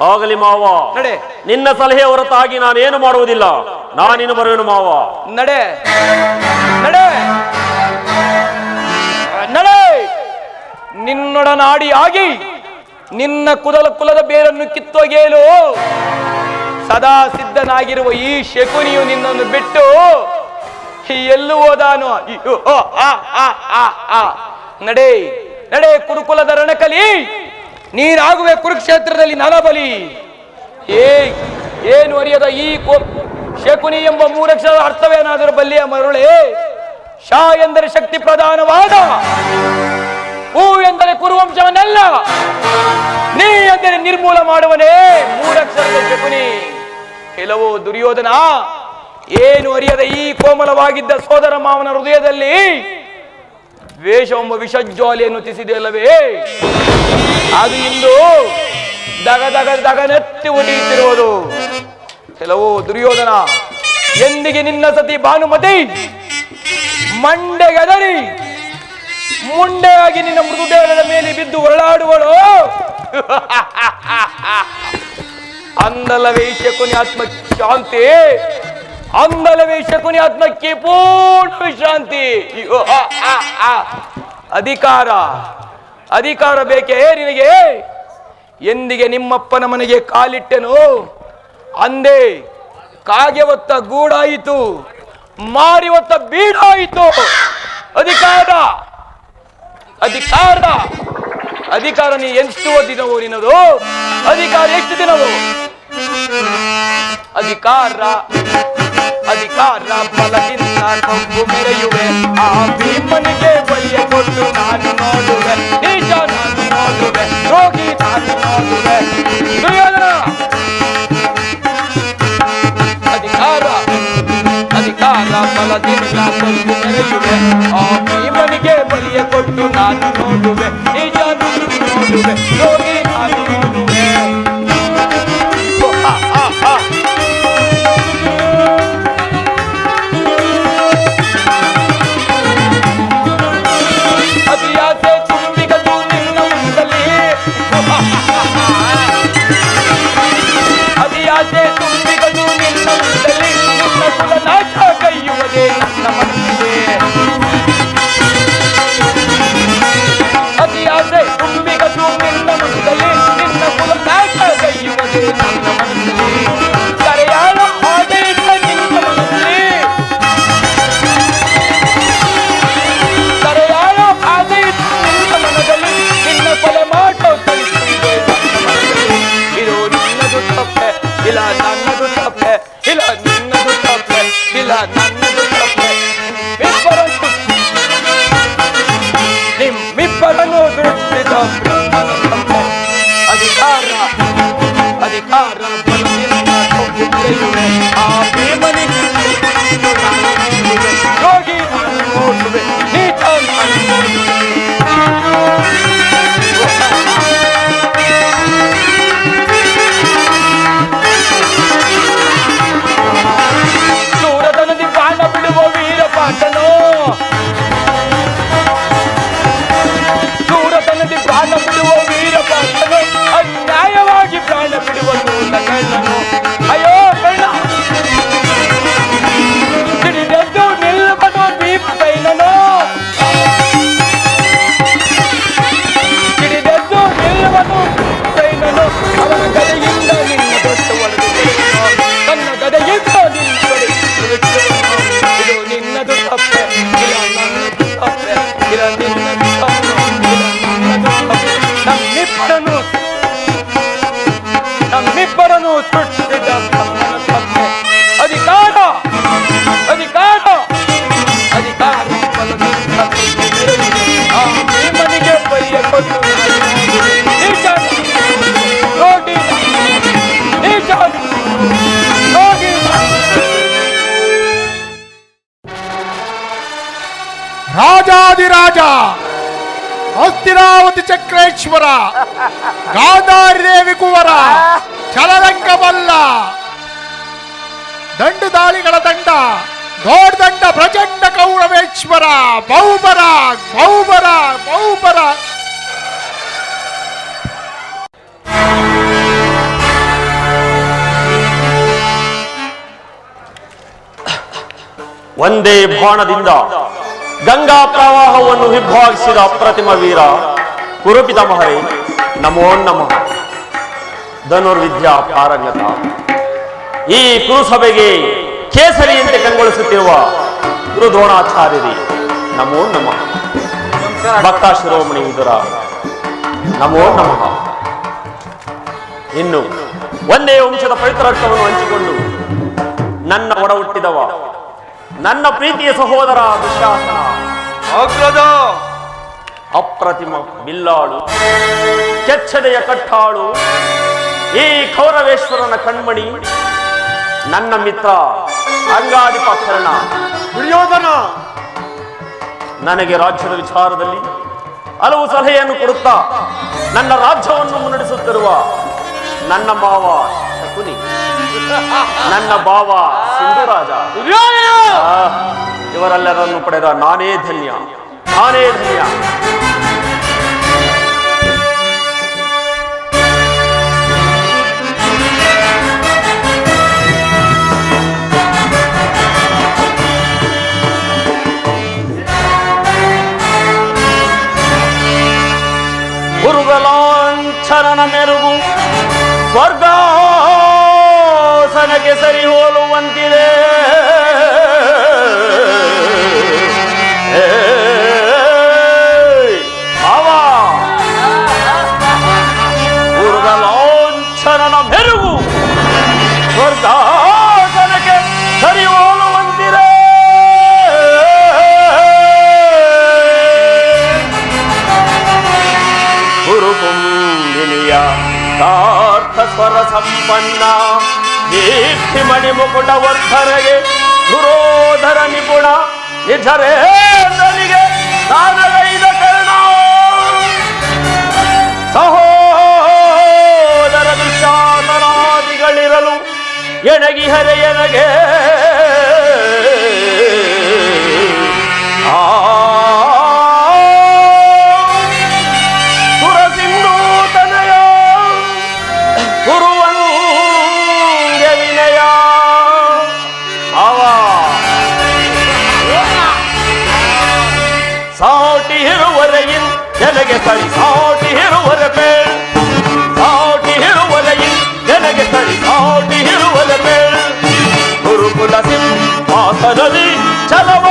ಆಗಲಿ ಮಾವ, ನಡೆ. ನಿನ್ನ ಸಲಹೆ ಹೊರತಾಗಿ ನಾನೇನು ಮಾಡುವುದಿಲ್ಲ. ನಾನಿನ್ನು ಬರುವೆನು ಮಾವ. ನಡೆ ನಡೆ ನಡೆ. ನಿನ್ನೊಡನಾಡಿಯಾಗಿ ನಿನ್ನ ಕುಲದ ಬೇರನ್ನು ಕಿತ್ತೊಗೆಯಲು ಸದಾ ಸಿದ್ಧನಾಗಿರುವ ಈ ಶಕುನಿಯು ನಿನ್ನನ್ನು ಬಿಟ್ಟು ಎಲ್ಲೂ ಹೋದಾನು. ನಡೆ ನಡೆ ಕುರುಕುಲದ ರಣಕಲಿ. ನೀನಾಗುವೆ ಕುರುಕ್ಷೇತ್ರದಲ್ಲಿ ನಲಬಲಿ. ಏನು ಅರಿಯದ ಈ ಶಕುನಿ ಎಂಬ ಮೂರಕ್ಷರದ ಅರ್ಥವೇನಾದರೂ ಬಲ್ಲಿಯ ಮರುಳೆ. ಶಾ ಎಂದರೆ ಶಕ್ತಿ ಪ್ರಧಾನವಾದ, ಹೂ ಎಂದರೆ ಕುರುವಂಶವನ್ನೆಲ್ಲ, ನೀ ಎಂದರೆ ನಿರ್ಮೂಲ ಮಾಡುವನೇ ಮೂರಕ್ಷರದ ಶಕುನಿ. ಕೆಲವು ದುರ್ಯೋಧನ, ಏನು ಅರಿಯದ ಈ ಕೋಮಲವಾಗಿದ್ದ ಸೋದರ ಮಾವನ ಹೃದಯದಲ್ಲಿ ದ್ವೇಷವೆಂಬ ವಿಷಜ್ವಾಲೆಯನ್ನು ತಿಸಿದೆಯಲ್ಲವೇ, ಅದು ಇಂದು ದಗನೆತ್ತಿ ಉರಿಯುತ್ತಿರುವುದು. ಕೆಲವು ದುರ್ಯೋಧನ, ಎಂದಿಗೆ ನಿನ್ನ ಸತಿ ಭಾನುಮತಿ ಮಂಡೆಗದರಿ ಮುಂಡೆಯಾಗಿ ನಿನ್ನ ಮೃದುದೇಹದ ಮೇಲೆ ಬಿದ್ದು ಹೊರಳಾಡುವಳು. ಅಂದಲವೇ ಶಕುನಿ ಆತ್ಮಕ್ಕೆ ಶಾಂತಿ, ಅಂದಲವೇ ಶಕುನಿ ಆತ್ಮಕ್ಕೆ ಪೂರ್ಣ ವಿಶ್ರಾಂತಿ. ಅಧಿಕಾರ ಬೇಕೇ ನಿನಗೆ? ಎಂದಿಗೆ ನಿಮ್ಮಪ್ಪನ ಮನೆಗೆ ಕಾಲಿಟ್ಟೆನು ಅಂದೇ ಕಾಗೆ ಹೊತ್ತ ಗೂಡಾಯಿತು, ಮಾರಿ ಹೊತ್ತ ಬೀಡಾಯಿತು. ಅಧಿಕಾರ ನೀ ಎಷ್ಟು ದಿನವೋ ನಿನ್ನದು? ಅಧಿಕಾರ ಎಷ್ಟು ದಿನವೋ? ಅಧಿಕಾರ ಫಲದಿಂದ ಕೊಂಬು ಮೆರೆಯುವೆ. ಆ ಭೀಮನಿಗೆ ಬಲಿಯ ಕೊಟ್ಟು ನಾನು ನೋಡುವೆ, ನಿಜ ನಾನು ನೋಡುವೆ, ರೋಗಿ ನಾನು ನೋಡುವೆ. ದುರ್ಯೋಧನ, ಅಧಿಕಾರ ಫಲದಿಂದ ಕೊಂಬು ಮೆರೆಯುವೆ. ಆ ಭೀಮನಿಗೆ ಬಲಿಯ ಕೊಟ್ಟು ನಾನು ನೋಡುವೆ, ನಿಜ ನಾನು ನೋಡುವೆ, ರೋಗಿ ನಾನು ನೋಡುವೆ. ಕೈಯುವುದೇ ನನ್ನ ಮನಸ್ಸಿಗೆ. ಅತಿ ಆಸೆ ತುಂಬಿಗದು ನಿನ್ನ ಮನಸ್ಸಲ್ಲಿ, ನಿನ್ನ ಕುಲ ನಾಶ ಕೈಯುವುದೇ ನನ್ನ ಮನಸ್ಸಲ್ಲಿ. ಕರೆಯಾಳ ಹಾಗೆ ಇದ್ದ ನಿನ್ನ ಮನಸ್ಸಲ್ಲಿ ಆರ ಬಲದಿಂದ ಕೊಂಬೆಯುವೆ. ಆ ಭೀಮನಿಗೆ ಯೋಗಿ ನಾನು ನೋಡುವೆ, ನೀಚ ನಾನು ನೋಡುವೆ. ಶೂರತನದಿ ಪ್ರಾಣ ಬಿಡುವ ವೀರ ಪಾಟನೋ, ಶೂರತನದಿ ಪ್ರಾಣ ಬಿಡುವ ವೀರ ಪಾಟನೋ, ಅನ್ಯಾಯವಾಗಿ ಪ್ರಾಣ ಬಿಡುವ ನೂಲ ಕಣ್ಣನು. ಅಯ್ಯೋ ಕಣ್ಣ, ಹಿಡಿದೆದ್ದು ನಿಲ್ಲಬನು ದೀಪೈನನು, ಹಿಡಿದೆದ್ದು ನಿಲ್ಲಬನು ದೀಪೈನನು. ಅವನ ಗದೆಯಿಂದ ನಿನ್ನ ದೊಡ್ಡ ಒಡೆದು ತನ್ನ ಗದೆಯಿಂದ ನಿನ್ನ ಇದು ನಿನ್ನದು ತಪ್ಪೆ, ಇಲ್ಲ ನನ್ನದು ತಪ್ಪೆ, ಇಲ್ಲ ನಿನ್ನದು ತಪ್ಪೆ, ಇಲ್ಲ ನನ್ನದು ತಪ್ಪೆ. ನಮ್ಮಿಬ್ಬರನ್ನು ಸೃಷ್ಟಿಸಿದ ತಮ್ಮನ ತಪ್ಪೆ. ಅಧಿಕಾರ ಅಧಿಕಾರ ಅಧಿಕಾರ ಬಲದಿಂದ ಆ ಭೀಮನಿಗೆ ಬಯ್ಯ ಕೊಟ್ಟು ನೀಚ ರೋಗಿ ನೀಚ ರೋಗಿ. ರಾಜಾದಿರಾಜ ಹಸ್ತಿನಾವತಿ ಚಕ್ರೇಶ್ವರ ಗಾಂಧಾರಿ ದೇವಿ ಕುವರ ಚಲರಂಗಮಲ್ಲ ದಂಡು ದಾಳಿಗಳ ದಂಡ ದೊಡ್ಡ ಪ್ರಚಂಡ ಕೌರವೇಶ್ವರ ಬಹುಬರ ಬಹುಬರ ಬಹುಬರ. ಒಂದೇ ಬಾಣದಿಂದ ಗಂಗಾ ಪ್ರವಾಹವನ್ನು ವಿಭಾಗಿಸಿದ ಅಪ್ರತಿಮ ವೀರ ಕುರುಪಿತಾಮಹರೇ, ನಮೋ ನಮಃ. ಧನುರ್ವಿದ್ಯಾ ಪಾರಂಗತ ಈ ಕುರುಸಭೆಗೆ ಕೇಸರಿಯಂತೆ ಕಂಗೊಳಿಸುತ್ತಿರುವ ಗುರು ದ್ರೋಣಾಚಾರ್ಯರೇ, ನಮೋ ನಮಃ. ಭಕ್ತ ಶಿರೋಮಣಿ ವಿದುರ, ನಮೋ ನಮಃ. ಇನ್ನು ಒಂದೇ ವಂಶದ ಪವಿತ್ರ ರಕ್ತವನ್ನು ಹಂಚಿಕೊಂಡು ನನ್ನ ಒಡ ಹುಟ್ಟಿದವ ನನ್ನ ಪ್ರೀತಿಯ ಸಹೋದರ ದುಶ್ಯಾಸನ ಅಗ್ರಜ, ಅಪ್ರತಿಮ ಬಿಲ್ಲಾಳು, ಕೆಚ್ಚದೆಯ ಕಟ್ಟಾಳು, ಈ ಕೌರವೇಶ್ವರನ ಕಣ್ಮಣಿ, ನನ್ನ ಮಿತ್ರ ಅಂಗಾಧಿಪ ಕರ್ಣ ದುರ್ಯೋಧನ ನನಗೆ ರಾಜ್ಯದ ವಿಚಾರದಲ್ಲಿ ಹಲವು ಸಲಹೆಯನ್ನು ಕೊಡುತ್ತಾ ನನ್ನ ರಾಜ್ಯವನ್ನು ಮುನ್ನಡೆಸುತ್ತಿರುವ ನನ್ನ ಮಾವ ಶಕುನಿ, ನನ್ನ ಭಾವ ಸಿಂಧುರಾಜ, ಇವರೆಲ್ಲರನ್ನು ಪಡೆದ ನಾನೇ ಧನ್ಯ, ನಾನೇ ಧನ್ಯ. ಗುರುಗಲಾಂಛನ ಮೆರುಗು ಸ್ವರ್ಗಾಸನಕ್ಕೆ ಸರಿ ಹೋಲುವಂತಿದೆ. ಗುರುಗಲಾಂಛನ ಮೆರುಗು ಸ್ವರ್ಗಾಸನಕ್ಕೆ ಸರಿ ಹೋಲುವಂತಿದೆ. ಗುರುಕುಂಬಿನಿಯ ಸಾರ್ಥ ಸ್ವರ ಸಂಪನ್ನ ದೀಪ್ತಿ ಮಣಿ ಮುಕುಟ ವರ್ಧನೆಗೆ ಗುರೋಧರ ನಿಪುಣ ನಿಜರೇಂದ್ರನಿಗೆ ದಾನಗೈದ ಕರ್ಣ ಸಹೋದರ ದುಶ್ಯಾಸನಾದಿಗಳಿರಲು ಎಣಗಿ ಹರೆಯನಗೆ ಸಾಟಿ ಇರುವರೆಯಿನ್ ಜನಗೆ ಸರಿ ಸಾಟಿ ಇರುವರ ಬೇಳ್, ಸಾಟಿ ಇರುವರೆಯಿನ್ ಜನಗೆ ಸರಿ ಸಾಟಿ ಇರುವರ ಬೇಳ್. ಗುರುಕುಲ ಸಿಂಹಾಸನದಿ ಛಲವ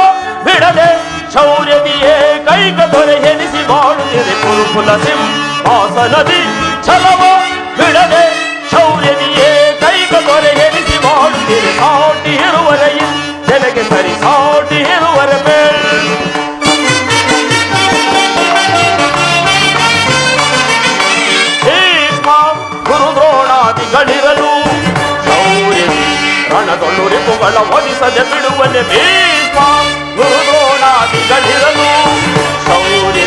ಬಿಡದೆ ಶೌರ್ಯದಿಯೇ ಕೈಗ ದೊರೆ ಎನಿಸಿ ಮಾಡುತ್ತಿದೆ. ಗುರುಕುಲ ಸಿಂಹಾಸನದಿ ಛಲವ ಬಿಡದೆ ಶೌರ್ಯದಿಯೇ ಕೈಗ ದೊರೆ ಎನಿಸಿ ಮಾಡುತ್ತಿದೆ. ಸಾಟಿ ಇರುವರೆಯಿನ್ ಜನಗೆ ಸರಿ ಸಾಟಿ ಇರುವರ ಬೇಳ್. ಗುರು ದ್ರೋಣಾದಿಗಳಿರಲು ರಣದೊಳು ರಿಪುಗಳ ಒದಿಸದೆ ಬಿಡುವನೆ ಭೀಷ್ಮ ಗುರುದ್ರೋಣಾದಿಗಳಿರಲು ಶೌರ್ಯ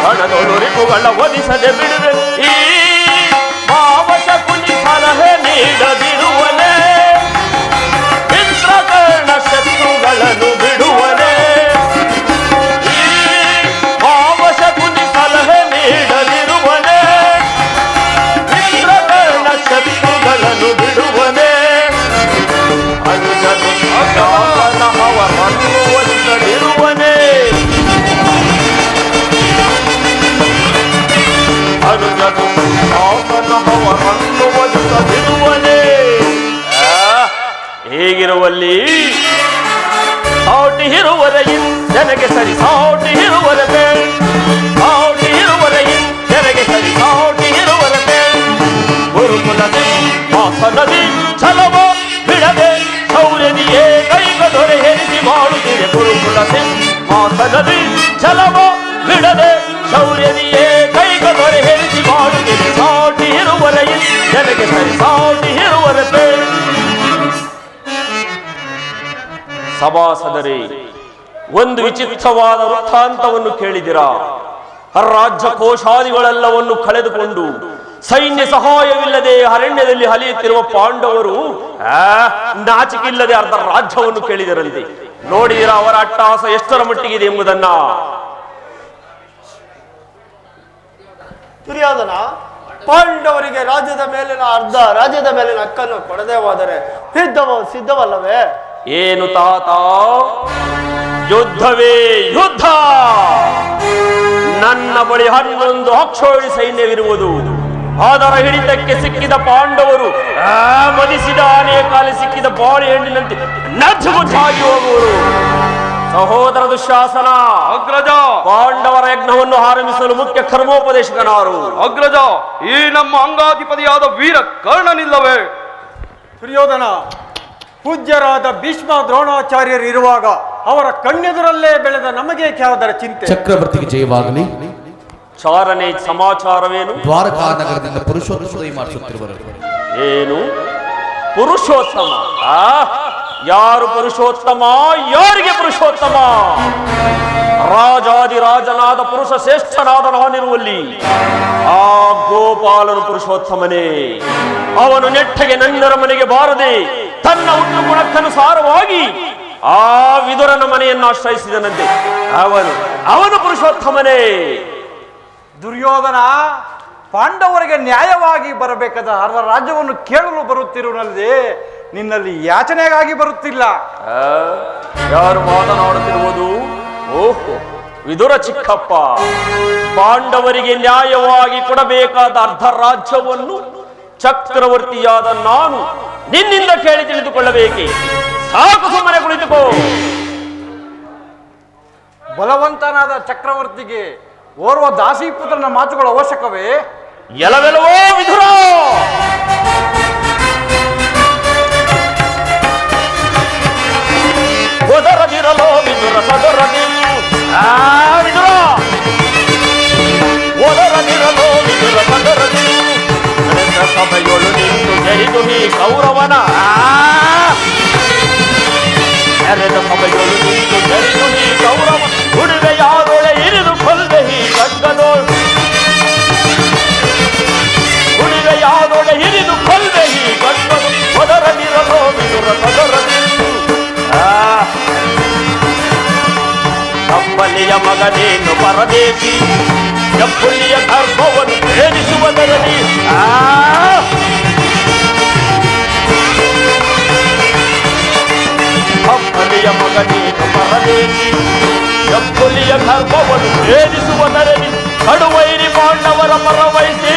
ರಣದೊಳು ರಿಪುಗಳ ಒದಿಸದೆ ಬಿಡುವೆ ಈ ಭಾವಶಕುನಿ ಸಲಹೆ ನೀಡದಿರುವನೆ ಇಂದ್ರಕರ್ಣ ಶತ್ರುಗಳನ್ನು ಬಿಡುವನೆ ಈ ಭಾವಶಕುನಿ ಸಲಹೆ ನೀಡದಿರುವನೆ ಇಂದ್ರಕರ್ಣ ಶತ್ರುಗಳನ್ನು ಬಿಡುವನೆ ಅನುಜನು ಅವರನ್ನು ಒಲಿಸದಿರುವನೆ ಅನುಜನು ಅವರನ್ನು ಒಲಿಸದಿರುವನೆ ಹೀಗಿರುವಲ್ಲಿ ಸಾಟಿ ಇರುವರೆಯಿನ್ ಜನಗೆ ಸರಿ ಸಾಟಿ ಇರುವರೆ ಸಾಟಿ ಇರುವರೆಯಿನ್ ಜನಗೆ ಸರಿ ಸಾಟಿ ಇರುವರೆ ಗುರುಕುಲದಿ ಹಾಸನದಿ ಛಲವ ಬಿಡದೆ ಶೌರ್ಯದಿಯೇ ಕೈಗ ದೊರೆ ಹೆರಿಸಿ ಮಾಡುತ್ತಿದೆ ಗುರುಕುಲದಿ ಹಾಸನದಿ ಛಲವ ಬಿಡದೆ ಶೌರ್ಯದಿಯೇ ಕೈಗ ದೊರೆ ಹೆರಿಸಿ ಮಾಡುತ್ತಿದೆ ಸಾಟಿ ಇರುವರೆಯಿನ್ ಜನಗೆ ಸರಿ ಸಾಟಿ ಇರುವರೆ ಸಭಾಸದರೇ, ಒಂದು ವಿಚಿತ್ರವಾದ ವೃತ್ತಾಂತವನ್ನು ಕೇಳಿದಿರಾ? ರಾಜ್ಯ ಕೋಶಾದಿಗಳೆಲ್ಲವನ್ನು ಕಳೆದುಕೊಂಡು ಸೈನ್ಯ ಸಹಾಯವಿಲ್ಲದೆ ಅರಣ್ಯದಲ್ಲಿ ಅಲಿಯುತ್ತಿರುವ ಪಾಂಡವರು ನಾಚಿಕಿಲ್ಲದೆ ಅರ್ಧ ರಾಜ್ಯವನ್ನು ಕೇಳಿದರಂತೆ. ನೋಡಿದಿರಾ ಅವರ ಅಟ್ಟಹಾಸ ಎಷ್ಟರ ಮಟ್ಟಿಗಿದೆ ಎಂಬುದನ್ನ? ದುರ್ಯೋಧನ ಪಾಂಡವರಿಗೆ ರಾಜ್ಯದ ಮೇಲಿನ ಅರ್ಧ ರಾಜ್ಯದ ಮೇಲಿನ ಹಕ್ಕನ್ನು ಕೊಡದೆ ಹೋದರೆ ಸಿದ್ಧವಲ್ಲವೇ? ಏನು ತಾತ, ಯುದ್ಧವೇ ಯುದ್ಧ. ನನ್ನ ಬಳಿ 11 ಅಕ್ಷೋಹಿಣಿ ಸೈನ್ಯವಿರುವುದು. ಅದರ ಹಿಡಿತಕ್ಕೆ ಸಿಕ್ಕಿದ ಪಾಂಡವರು ಮದಿಸಿದ ಆನೆಯ ಕಾಲಿ ಸಿಕ್ಕಿದ ಬಾಳೆಹಣ್ಣಿನಂತೆ ನಜ್ಜುಗುಜ್ಜಾಗಿ ಹೋಗುವರು. ಸಹೋದರ ದುಶ್ಯಾಸನ, ಅಗ್ರಜ, ಪಾಂಡವರ ಯಜ್ಞವನ್ನು ಆರಂಭಿಸಲು ಮುಖ್ಯ ಕರ್ಮೋಪದೇಶಕನಾರು. ಅಗ್ರಜ, ಈ ನಮ್ಮ ಅಂಗಾಧಿಪತಿಯಾದ ವೀರ ಕರ್ಣನಿಲ್ಲವೇ? ದುರ್ಯೋಧನ, ಪೂಜ್ಯರಾದ ಭೀಷ್ಮ ದ್ರೋಣಾಚಾರ್ಯರು ಇರುವಾಗ ಅವರ ಕಣ್ಣೆದುರಲ್ಲೇ ಬೆಳೆದ ನಮಗೆ ಯಾವುದರ ಚಿಂತೆ? ಚಕ್ರವರ್ತಿಗೆ ಜಯವಾಗಲಿ. ಚಾರನೆ ಸಮಾಚಾರವೇನು? ದ್ವಾರಕಾ ನಗರದಿಂದ ಪುರುಷೋತ್ತಮ ಮಾಡಿಸುತ್ತಿರುವರು. ಏನು ಪುರುಷೋತ್ತಮ? ಯಾರು ಪುರುಷೋತ್ತಮ? ಯಾರಿಗೆ ಪುರುಷೋತ್ತಮ? ರಾಜಾದಿರಾಜನಾದ ಪುರುಷ ಶ್ರೇಷ್ಠನಾದ ನಾನಿರುವಲ್ಲಿ ಆ ಗೋಪಾಲನು ಪುರುಷೋತ್ತಮನೇ. ಅವನು ನೆಟ್ಟಗೆ ನನ್ನರ ಮನೆಗೆ ಬಾರದೆ ತನ್ನ ಹುಟ್ಟು ಗುಣಕ್ಕನುಸಾರವಾಗಿ ಆ ವಿದುರನ ಮನೆಯನ್ನು ಆಶ್ರಯಿಸಿದನಂತೆ. ಅವನು ಪುರುಷೋತ್ತಮನೇ. ದುರ್ಯೋಧನ, ಪಾಂಡವರಿಗೆ ನ್ಯಾಯವಾಗಿ ಬರಬೇಕಾದ ಅರ್ಧ ರಾಜ್ಯವನ್ನು ಕೇಳಲು ಬರುತ್ತಿರುವುದಲ್ಲದೆ ನಿನ್ನಲ್ಲಿ ಯಾಚನೆಗಾಗಿ ಬರುತ್ತಿಲ್ಲ. ಯಾರು ಮಾತನಾಡುತ್ತಿರುವುದು? ಓಹೋ, ವಿದುರ ಚಿಕ್ಕಪ್ಪ. ಪಾಂಡವರಿಗೆ ನ್ಯಾಯವಾಗಿ ಕೊಡಬೇಕಾದ ಅರ್ಧ ರಾಜ್ಯವನ್ನು ಚಕ್ರವರ್ತಿಯಾದ ನಾನು ನಿನ್ನಿಂದ ಕೇಳಿ ತಿಳಿದುಕೊಳ್ಳಬೇಕೆ? ಸಾಕು, ಸುಮ್ಮನೆ ಕುಳಿತುಕೋ. ಬಲವಂತನಾದ ಚಕ್ರವರ್ತಿಗೆ ಓರ್ವ ದಾಸಿಪುತ್ರನ ಮಾತುಗಳು ಅವಶ್ಯಕವೇ? ಎಲವೆಲವೋ ವಿದುರ, ಒದರದಿರಲೋ ವಿದುರ ಸದರದಿ. ವಿದುರ, ಒದರದಿರಲೋ ವಿದುರ ಸದರದಿ. ಸಭೆಯೊಳು ನಿಂತು ಜರಿದು ನೀ ಕೌರವನ. ನೆರೆದ ಸಭೆಯೊಳು ನಿಂತು ಜರಿದು ನೀ ಕೌರವ. ಉಡುಗೆಯಾದೊಳೆ ಇರಿದು ಕೊಲ್ದೆ ಹೀ ಗಂಗದೋಳು. ಉಡುಗೆಯಾದೊಳೆ ಇರಿದು ಕೊಲ್ದೆ ಹೀ ಗಂಗದು. ಒದರದಿರಲೋ ವಿದುರ ಸದರದಿ. ಕಪ್ಪಲಿಯ ಮಗನೇನು ಪರದೇಶಿ, ಕಪ್ಪಲಿಯ ಗರ್ಭವನ್ನು ಭೇದಿಸುವುದರಲ್ಲಿ. ಕಪ್ಪಲಿಯ ಮಗನೇನು ಪರದೇಶಿ, ಕಪ್ಪಲಿಯ ಗರ್ಭವನ್ನು ಭೇದಿಸುವುದರಲ್ಲಿ. ಕಡುವೈರಿ ಪಾಂಡವರ ಪರವಹಿಸಿ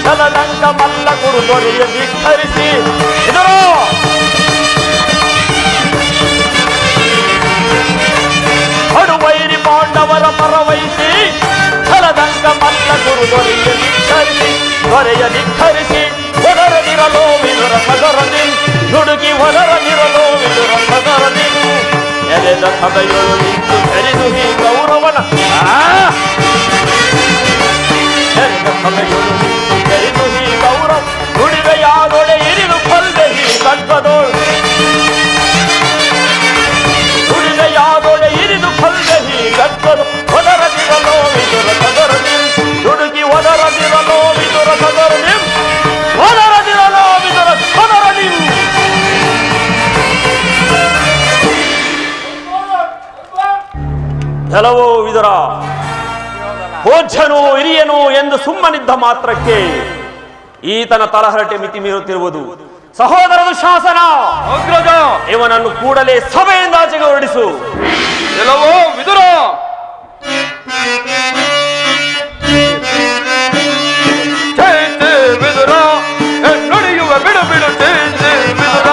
ಜಲದಂಕ ಮಲ್ಲ ಗುರು ದೊರೆಯ ಧಿಕ್ಕರಿಸಿ. ಇದರೋ ಕಡುವೈರಿ ಪಾಂಡವರ ಪರವಹಿಸಿ ಜಲದಂಕ ಮಲ್ಲ ಗುರು ದೊರೆಯ ಧಿಕ್ಕರಿಸಿ. ಹೊರದಿರಲೋ ವಿದುರ ಸದರದಿ. ನುಡುಗಿ ಹೊರದಿರಲೋ ವಿದುರ ಸದರದಿ. ಎಲೆದ ಸಭೆಯೊಳು ನಿಂತು ತೆರೆದು ಹೀ ಗೌರವನ. ಎಲೆದ ಸಭೆಯೊಳು ನಿಂತು ತೆರೆದು ಹೀ ಗೌರವ. ನುಡಿವೆಯಾದೊಡೆ ಇರಿದು ಕೊಲ್ದೆ ಹೀ ಗಡ್ಬದೋಳು. ಕೆಲವು ವಿದುರ ಭೋಜ್ಯನು ಹಿರಿಯನು ಎಂದು ಸುಮ್ಮನಿದ್ದ ಮಾತ್ರಕ್ಕೆ ಈತನ ತಲಹರಟೆ ಮಿತಿ ಮೀರುತ್ತಿರುವುದು. ಸಹೋದರರು ಶಾಸನ, ಅಗ್ರಜ, ಇವನನ್ನು ಕೂಡಲೇ ಸಭೆಯಿಂದ ಆಚೆಗೆ ಹೊರಡಿಸು. ಎಲ್ಲವೋ ವಿದುರ, ಚೇತೆ ವಿದುರ, ನುಡಿಯುವ ಬಿಡು ಬಿಡು ಚೇತೆ ವಿದುರ,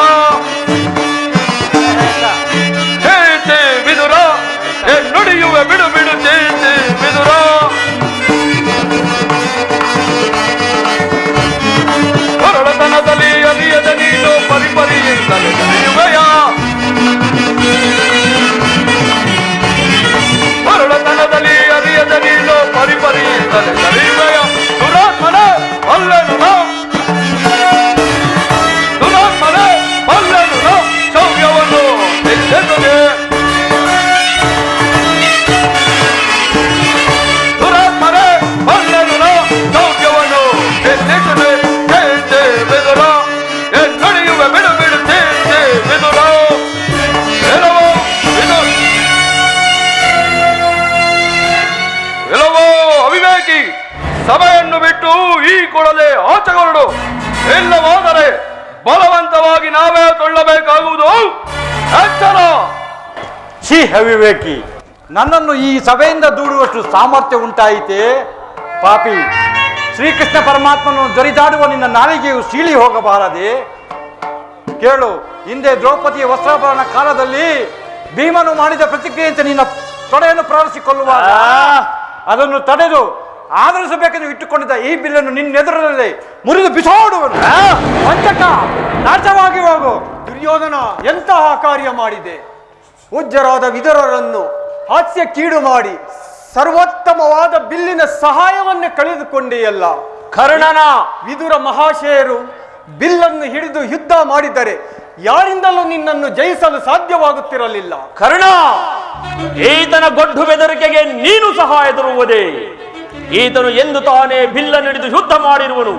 ಚೇತೆ ವಿದುರ, ನುಡಿಯುವ ಬಿಡು ಬಿಡು ಚೇತೆ ವಿದುರ. ಹೊರಳತನದಲ್ಲಿ ಅರಿಯದ ನೀನು ಪರಿಪರಿಯಿಂದಲೇ ನಡೆಯುವೆಯ, ಹೊರಳತನದಲ್ಲಿ ಅರಿಯದ ನೀನು ಪರಿಪರಿಯಿಂದಲೇ ನಡೆಯುವೆಯ. ದುರಾತ್ಮನೆ ಅಲ್ಲೆನು ನಾ, ದುರಾತ್ಮನೆ ಅಲ್ಲೆನು ನಾ, ಶೌರ್ಯವನ್ನು ಹೆಚ್ಚೆತ್ತದೆ. ದುರಾತ್ಮನೆ ಅಲ್ಲೆನು ನಾ, ಶೌರ್ಯವನ್ನು ಹೆಚ್ಚೆತ್ತದೆ. ಚೇತೆ ವಿದುರ, ನಡೆಯುವ ಬಿಡು ಬಿಡು ಚೇತೆ ವಿದುರ. ಎಲ್ಲವೋ ವಿದುರ, ಎಲ್ಲವೋ ಅವಿವೇಕಿ, ಸಭೆಯನ್ನು ಬಿಟ್ಟು ಈ ಕೂಡಲೇ ಆಚೆಗೊರಡು. ಇಲ್ಲವಾದರೆ ಬಲವಂತವಾಗಿ ನಾವೇ ಕೊಳ್ಳಬೇಕಾಗುವುದು. ಎಚ್ಚರ. ಛೀ ಅವಿವೇಕಿ, ನನ್ನನ್ನು ಈ ಸಭೆಯಿಂದ ದೂಡುವಷ್ಟು ಸಾಮರ್ಥ್ಯ ಉಂಟಾಯಿತೆ? ಪಾಪಿ, ಶ್ರೀಕೃಷ್ಣ ಪರಮಾತ್ಮನು ದೊರಿದಾಡುವ ನಿನ್ನ ನಾಲಿಗೆಯು ಸೀಳಿ ಹೋಗಬಾರದೆ? ಕೇಳು, ಹಿಂದೆ ದ್ರೌಪದಿಯ ವಸ್ತ್ರಾಭರಣ ಕಾಲದಲ್ಲಿ ಭೀಮನು ಮಾಡಿದ ಪ್ರತಿಕ್ರಿಯೆಯಂತೆ ನಿನ್ನ ತೊಡೆಯನ್ನು ಪ್ರಾರಂಭಿಸಿಕೊಳ್ಳುವಾಗ ಅದನ್ನು ತಡೆದು ಆಧರಿಸಬೇಕೆಂದು ಇಟ್ಟುಕೊಂಡಿದ್ದ ಈ ಬಿಲ್ಲನ್ನು ನಿನ್ನೆದುರಲ್ಲೇ ಮುರಿದು ಬಿಸಾಡುವನು. ವಂಚಕ, ನಾಶವಾಗಿ ಹೋಗು. ದುರ್ಯೋಧನ ಎಂತಹ ಕಾರ್ಯ ಮಾಡಿದೆ? ಪೂಜ್ಯರಾದ ವಿದುರರನ್ನು ಹಾಸ್ಯಕ್ಕೀಡು ಮಾಡಿ ಸರ್ವೋತ್ತಮವಾದ ಬಿಲ್ಲಿನ ಸಹಾಯವನ್ನೇ ಕಳೆದುಕೊಂಡೆಯಲ್ಲ. ಕರ್ಣನ ವಿದುರ ಮಹಾಶಯರು ಬಿಲ್ಲನ್ನು ಹಿಡಿದು ಯುದ್ಧ ಮಾಡಿದರೆ ಯಾರಿಂದಲೂ ನಿನ್ನನ್ನು ಜಯಿಸಲು ಸಾಧ್ಯವಾಗುತ್ತಿರಲಿಲ್ಲ. ಕರ್ಣ, ಈತನ ಗೊಡ್ಡು ಬೆದರಿಕೆಗೆ ನೀನು ಸಹ ಎದುರುವುದೇ? ಈತನು ಎಂದು ತಾನೇ ಬಿಲ್ಲನ್ನು ಹಿಡಿದು ಯುದ್ಧ ಮಾಡಿರುವನು,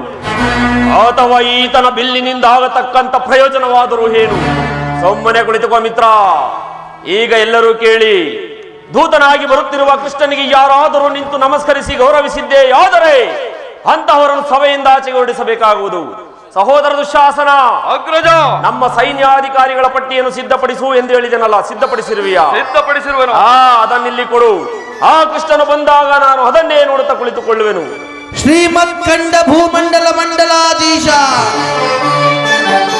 ಅಥವಾ ಈತನ ಬಿಲ್ಲಿನಿಂದ ಆಗತಕ್ಕಂತ ಪ್ರಯೋಜನವಾದರೂ ಏನು? ಸುಮ್ಮನೆ ಕುಳಿತುಕೋ ಮಿತ್ರ. ಈಗ ಎಲ್ಲರೂ ಕೇಳಿ, ದೂತನಾಗಿ ಬರುತ್ತಿರುವ ಕೃಷ್ಣನಿಗೆ ಯಾರಾದರೂ ನಿಂತು ನಮಸ್ಕರಿಸಿ ಗೌರವಿಸಿದ್ದೇ ಆದರೆ ಅಂತಹವರನ್ನು ಸಭೆಯಿಂದ ಆಚೆಗೆ ಹೊರಡಿಸಬೇಕಾಗುವುದು. ಸಹೋದರ ದುಶ್ಯಾಸನ, ಅಗ್ರಜ, ನಮ್ಮ ಸೈನ್ಯಾಧಿಕಾರಿಗಳ ಪಟ್ಟಿಯನ್ನು ಸಿದ್ಧಪಡಿಸು ಎಂದು ಹೇಳಿದನಲ್ಲ, ಸಿದ್ಧಪಡಿಸಿರುವೆಯಾ? ಸಿದ್ಧಪಡಿಸಿರುವನು. ಅದನ್ನಿಲ್ಲಿ ಕೊಡು. ಆ ಕೃಷ್ಣನು ಬಂದಾಗ ನಾನು ಅದನ್ನೇ ನೋಡುತ್ತಾ ಕುಳಿತುಕೊಳ್ಳುವೆನು. ಶ್ರೀಮತ್ ಖಂಡ ಭೂಮಂಡಲ ಮಂಡಲಾಧೀಶ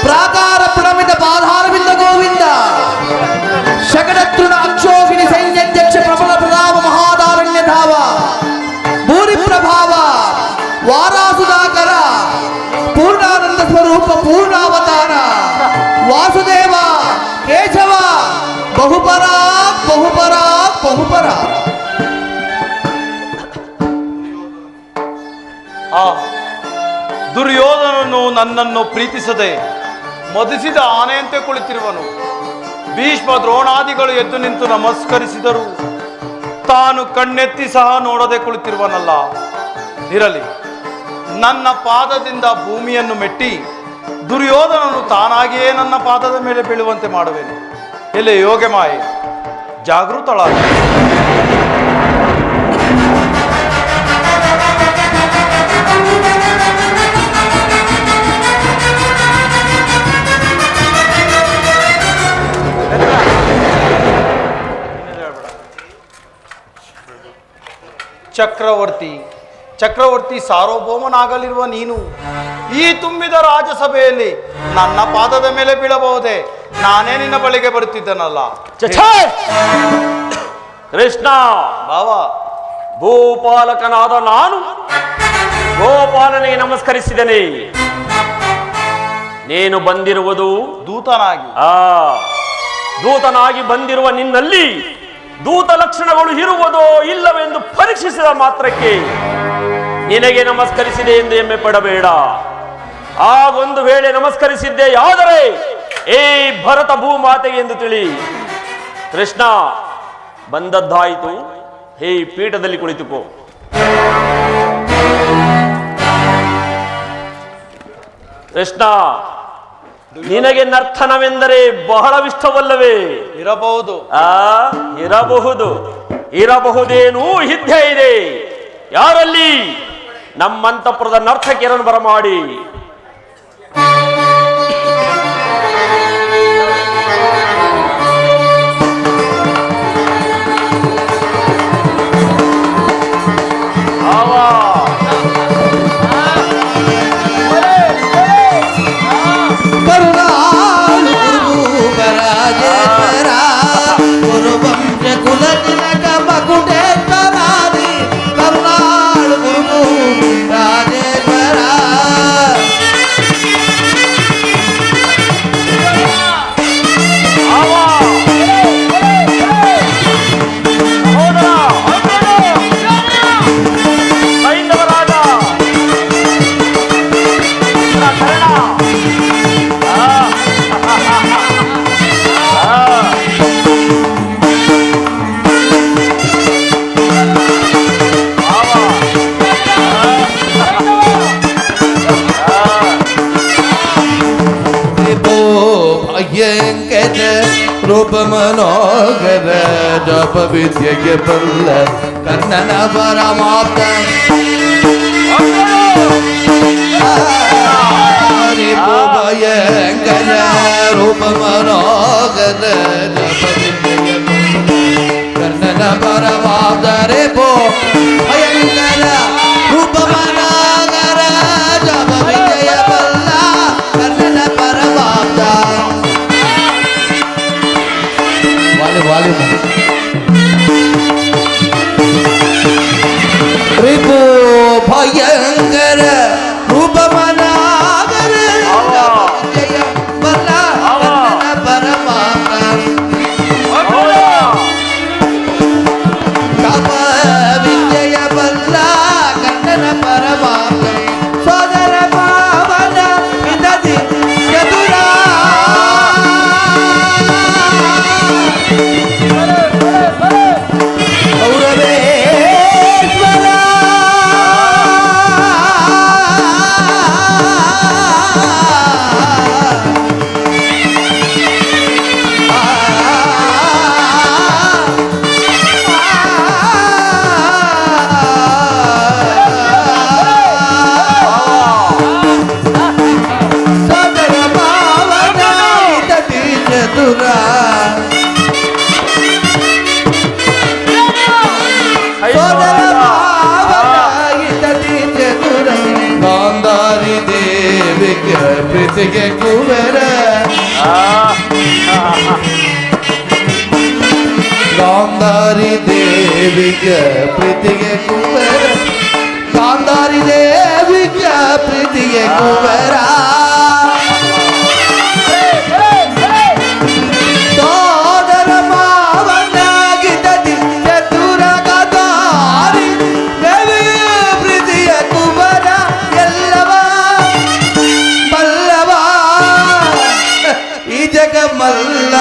ಪ್ರಾಕಾರ ಪ್ರಣಮಿತ ಪಾಧಾರವಿಂದ ಗೋವಿಂದ ಶಕಟತೃಣ ಅಕ್ಷೋಹಿಣಿ ಸೈನ್ಯಾಧ್ಯಕ್ಷ ಪ್ರಬಲ ಪ್ರತಾಪ ಮಹಾದಾರಣ್ಯ ಧಾವ ಭೂರಿ ಪ್ರಭಾವ ವಾರಾಸುಧಾಕರ ಪೂರ್ಣಾನಂದ ಸ್ವರೂಪ ಪೂರ್ಣಾವತಾರ ವಾಸುದೇವ ಕೇಶವ ಬಹುಪರ ಬಹುಪರ ಬಹುಪರ. ದುರ್ಯೋಧನನು ನನ್ನನ್ನು ಪ್ರೀತಿಸದೆ ಮದಿಸಿದ ಆನೆಯಂತೆ ಕುಳಿತಿರುವನು. ಭೀಷ್ಮ ದ್ರೋಣಾದಿಗಳು ಎದ್ದು ನಿಂತು ನಮಸ್ಕರಿಸಿದರು, ತಾನು ಕಣ್ಣೆತ್ತಿ ಸಹ ನೋಡದೆ ಕುಳಿತಿರುವನಲ್ಲ. ಇರಲಿ, ನನ್ನ ಪಾದದಿಂದ ಭೂಮಿಯನ್ನು ಮೆಟ್ಟಿ ದುರ್ಯೋಧನನು ತಾನಾಗಿಯೇ ನನ್ನ ಪಾದದ ಮೇಲೆ ಬೀಳುವಂತೆ ಮಾಡುವೆನು. ಎಲೆ ಯೋಗೆ ಮಾಯೆ, ಜಾಗೃತಳಾಗ. ಚಕ್ರವರ್ತಿ ಸಾರ್ವಭೌಮನಾಗಲಿರುವ ನೀನು ಈ ತುಂಬಿದ ರಾಜಸಭೆಯಲ್ಲಿ ನನ್ನ ಪಾದದ ಮೇಲೆ ಬೀಳಬಹುದೇ? ನಾನೇ ನಿನ್ನ ಬಳಿಗೆ ಬರುತ್ತಿದ್ದನಲ್ಲ. ಕೃಷ್ಣ ಭಾವ, ಭೂಪಾಲಕನಾದ ನಾನು ಗೋಪಾಲನಿಗೆ ನಮಸ್ಕರಿಸಿದನೆ. ನೀನು ಬಂದಿರುವುದು ದೂತನಾಗಿ. ದೂತನಾಗಿ ಬಂದಿರುವ ನಿನ್ನಲ್ಲಿ ದೂತ ಲಕ್ಷಣಗಳು ಇರುವುದೋ ಇಲ್ಲವೆಂದು ಪರೀಕ್ಷಿಸಿದ ಮಾತ್ರಕ್ಕೆ ನಿನಗೆ ನಮಸ್ಕರಿಸಿದೆ ಎಂದು ಹೆಮ್ಮೆ ಪಡಬೇಡ. ಆಗೊಂದು ವೇಳೆ ನಮಸ್ಕರಿಸಿದ್ದೆ ಆದರೆ ಏ ಭರತ ಭೂಮಾತೆಗೆ ಎಂದು ತಿಳಿ. ಕೃಷ್ಣ, ಬಂದದ್ದಾಯಿತು, ಹೇ ಪೀಠದಲ್ಲಿ ಕುಳಿತುಕೋ. ಕೃಷ್ಣ, ನಿನಗೆ ನರ್ತನವೆಂದರೆ ಬಹಳವಿಷ್ಟವಲ್ಲವೇ? ಇರಬಹುದು. ಇರಬಹುದು. ಇರಬಹುದೇನೂ ಹಿದ್ದೆ ಇದೆ. ಯಾರಲ್ಲಿ? ನಮ್ಮಂತಪುರದ ನರ್ತಕಿಯರನ್ನು ಬರಮಾಡಿ ರೂಪ ಮನೋಗರ ಜಪ ವಿದ್ಯೆಗೆ ಬಲ್ಲ ಕನ್ನನ ಪರಮಾಪ್ತ ಭಯಂಕರ ರೂಪ ಮನೋಗರ ಜಪ ವಿದ್ಯೆಗೆ ಕನ್ನನ ಪರಮಾಪ್ತ ರೇ ಭೋ ಭಯಂಕರ ರೂಪ ಮನೋಗರ ಜಪ ವಿದ್ಯೆಯ ಬಲ್ಲ ಕನ್ನನ ಪರಮಾಪ್ತ ರಿಪು ಭಯಂಕರ ರೂಪ ಮನಾಗರ ಜಯ ಬಲ್ಲ ಪರಮಾತ್ಮ ಕಪ ವಿಜಯ ಬಲ್ಲ ಕನ್ನನ ಪರಮಾತ್ಮ ಸೋದರ ಪಾವನ ವಿದದಿ ಚತುರ ಗಾಂಧಾರಿ ದೇವಿಗೆ ಪ್ರೀತಿಗೆ ಕುಬೇರ ಗಾಂಧಾರಿ ದೇವಿಗೆ ಪ್ರೀತಿಗೆ ಕುಬೇರ ಗಾಂಧಾರಿ ದೇವಿಗೆ ಪ್ರೀತಿಗೆ ಕುಬೇರ ಮಲ್ಲ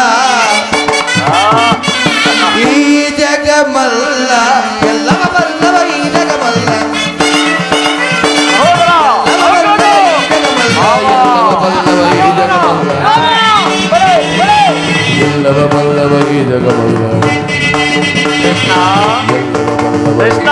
ಈ ಜಗ ಮಲ್ಲ ಎಲ್ಲ ಬಲ್ಲವ ಈ ಜಗ ಮಲ್ಲ ಎಲ್ಲವ ಬಲ್ಲವ ಈ ಜಗ ಮಲ್ಲ ಕೃಷ್ಣ ಎಲ್ಲವ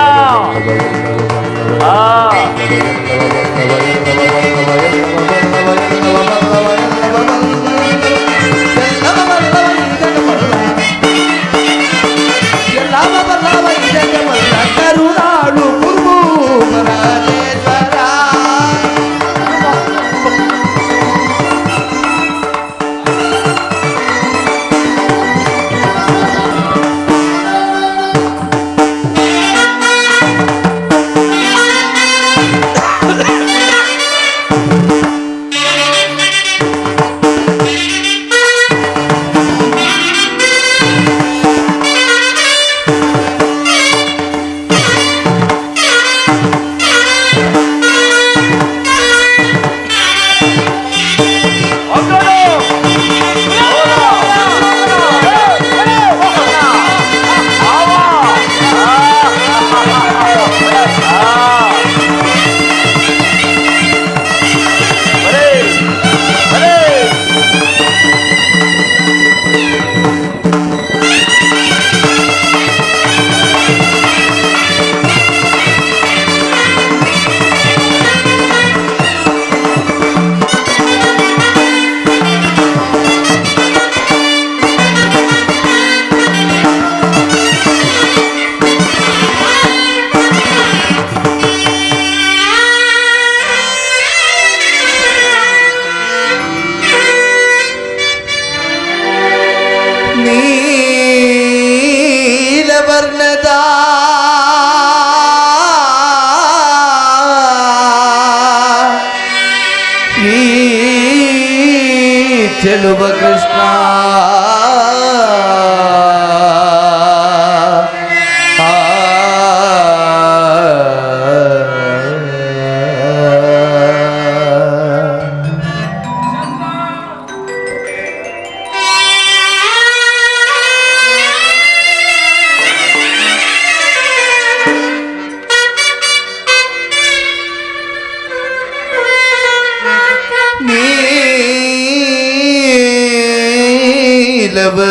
ಚೆಲುವ ಕೃಷ್ಣ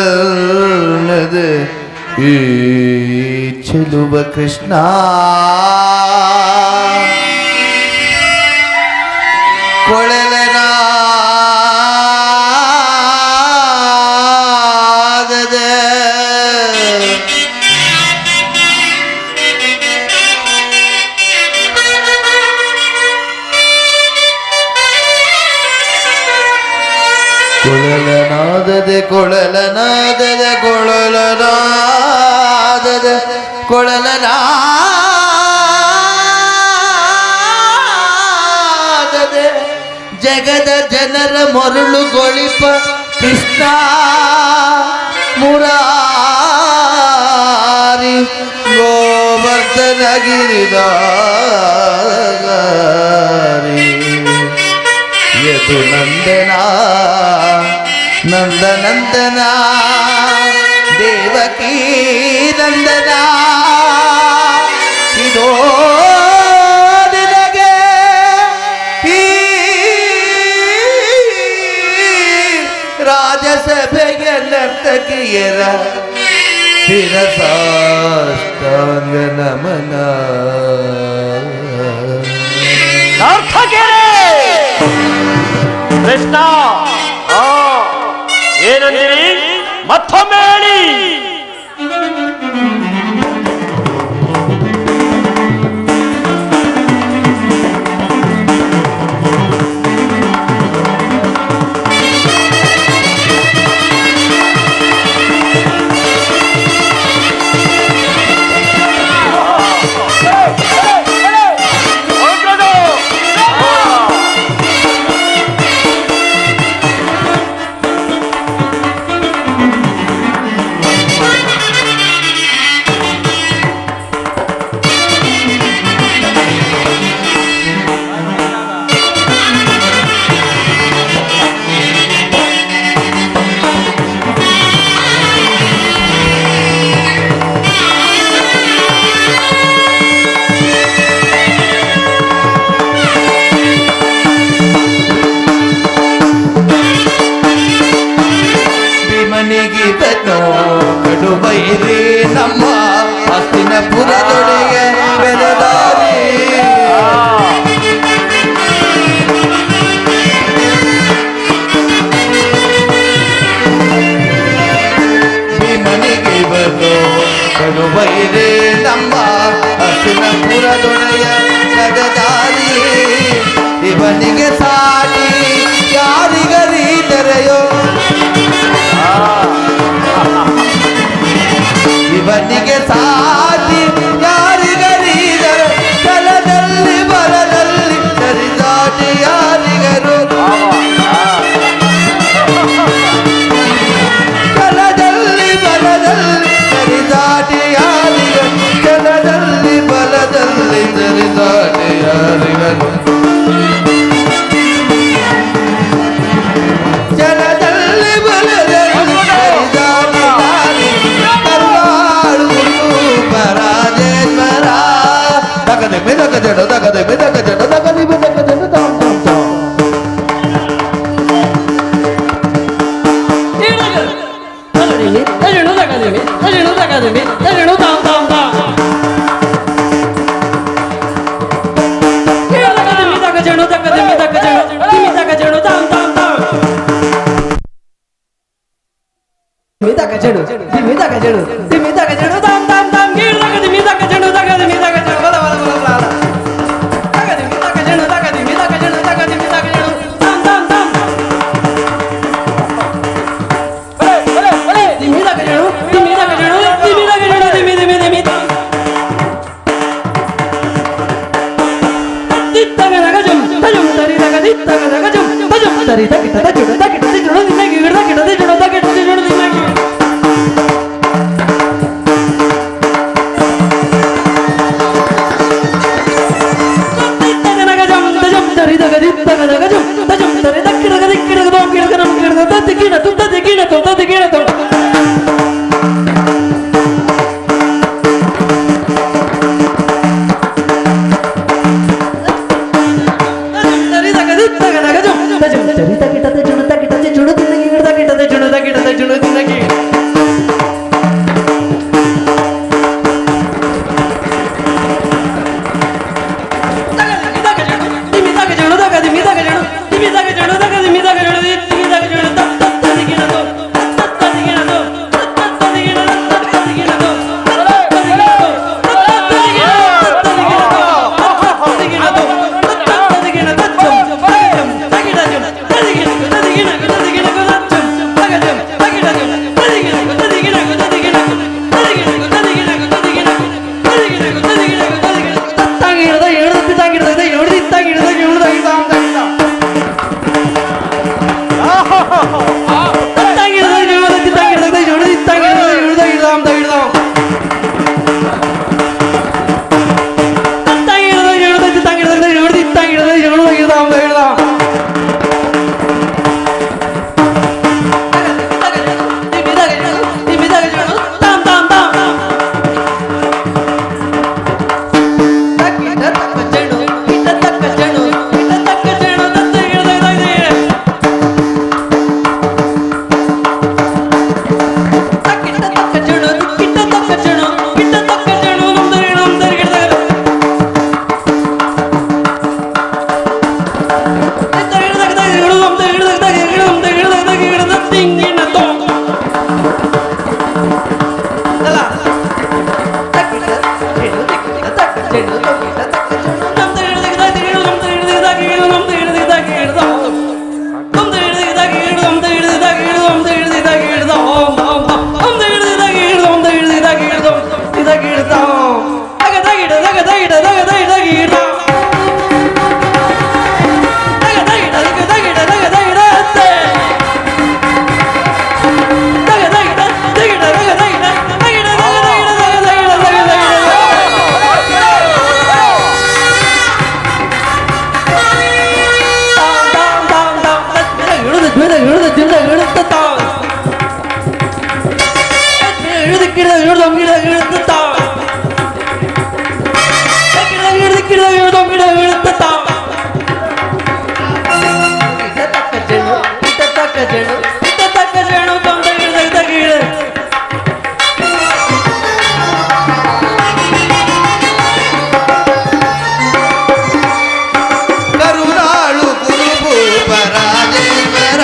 ನೀಲವರ್ಣದ ಈ ಚೆಲುವ ಕೃಷ್ಣ ಕೊಳಲನಾದದ ಕೊಳಲನಾದದ ಕೊಳಲನಾದದ ಜಗದ ಜನರ ಮರುಳುಗೊಳಿಪ ಕೃಷ್ಣ ಮುರಾರಿ ಗೋವರ್ಧನ ಗಿರಿಧಾರಿ ಯದು ನಂದನ ದೇವಕೀ ನಂದನ ಇದೋ ನಿನಗೆ ಈ ರಾಜಸಭೆಯ ನರ್ತಕಿಯರ ಶಿರಸಾಷ್ಟಾಂಗ ನಮನ ಕೃಷ್ಣ ಏನಂದಿರಿ ಮತ್ತೊಮ್ಮೆ ಹೇಳಿ. ಕಡುಬೈರಿ ನಮ್ಮ ಹಸ್ತಿನಪುರದೊಡೆಗೆ ಬೆಳೆದಾರಿ ಭೀಮನಿಗೆ ಬರೋ ಕಡುಬೈರಿ ನಮ್ಮ ಹಸ್ತಿನಪುರದೊಡೆಯ ಬೆಳೆದಾರಿ ಇವನಿಗೆ ಸಾಟಿ ಯಾರಿಗರೀತರೆಯೋ ಇವನಿಗೆ ಸಾಟಿ ಯಾರಿಗರೀದರು ಛಲದಲ್ಲಿ ಬಲದಲ್ಲಿ ಸರಿಸಾಟಿ ಯಾರಿಗರು ಛಲದಲ್ಲಿ ಬಲದಲ್ಲಿ ಸರಿಸಾಟಿ ಯಾರಿಗರು ಛಲದಲ್ಲಿ ಬಲದಲ್ಲಿ ಸರಿಸಾಟಿ ಯಾರಿಗರು ಛಲದಲ್ಲಿ ಬಲದಲ್ಲಿ ಸರಿಸಾಟಿ ಪರಾಜೇಶ್ವರ ತಗದೆ ಮೆದಗದೆಡು ತಗದೆ ಮೆದಗದೆಡು ತಗದಿ ಮೆದಗದೆಡು ತಾಮ್ ತಾಮ್ ತಾಮ್ ತರಿ ತಗಿ ತದ ಜುಡು ತಗಿ ತದಿ ಜುಡು ನಿನ್ನ ಕರುನಾಳು ಕುರುಭೂಪ ರಾಜೇಶ್ವರ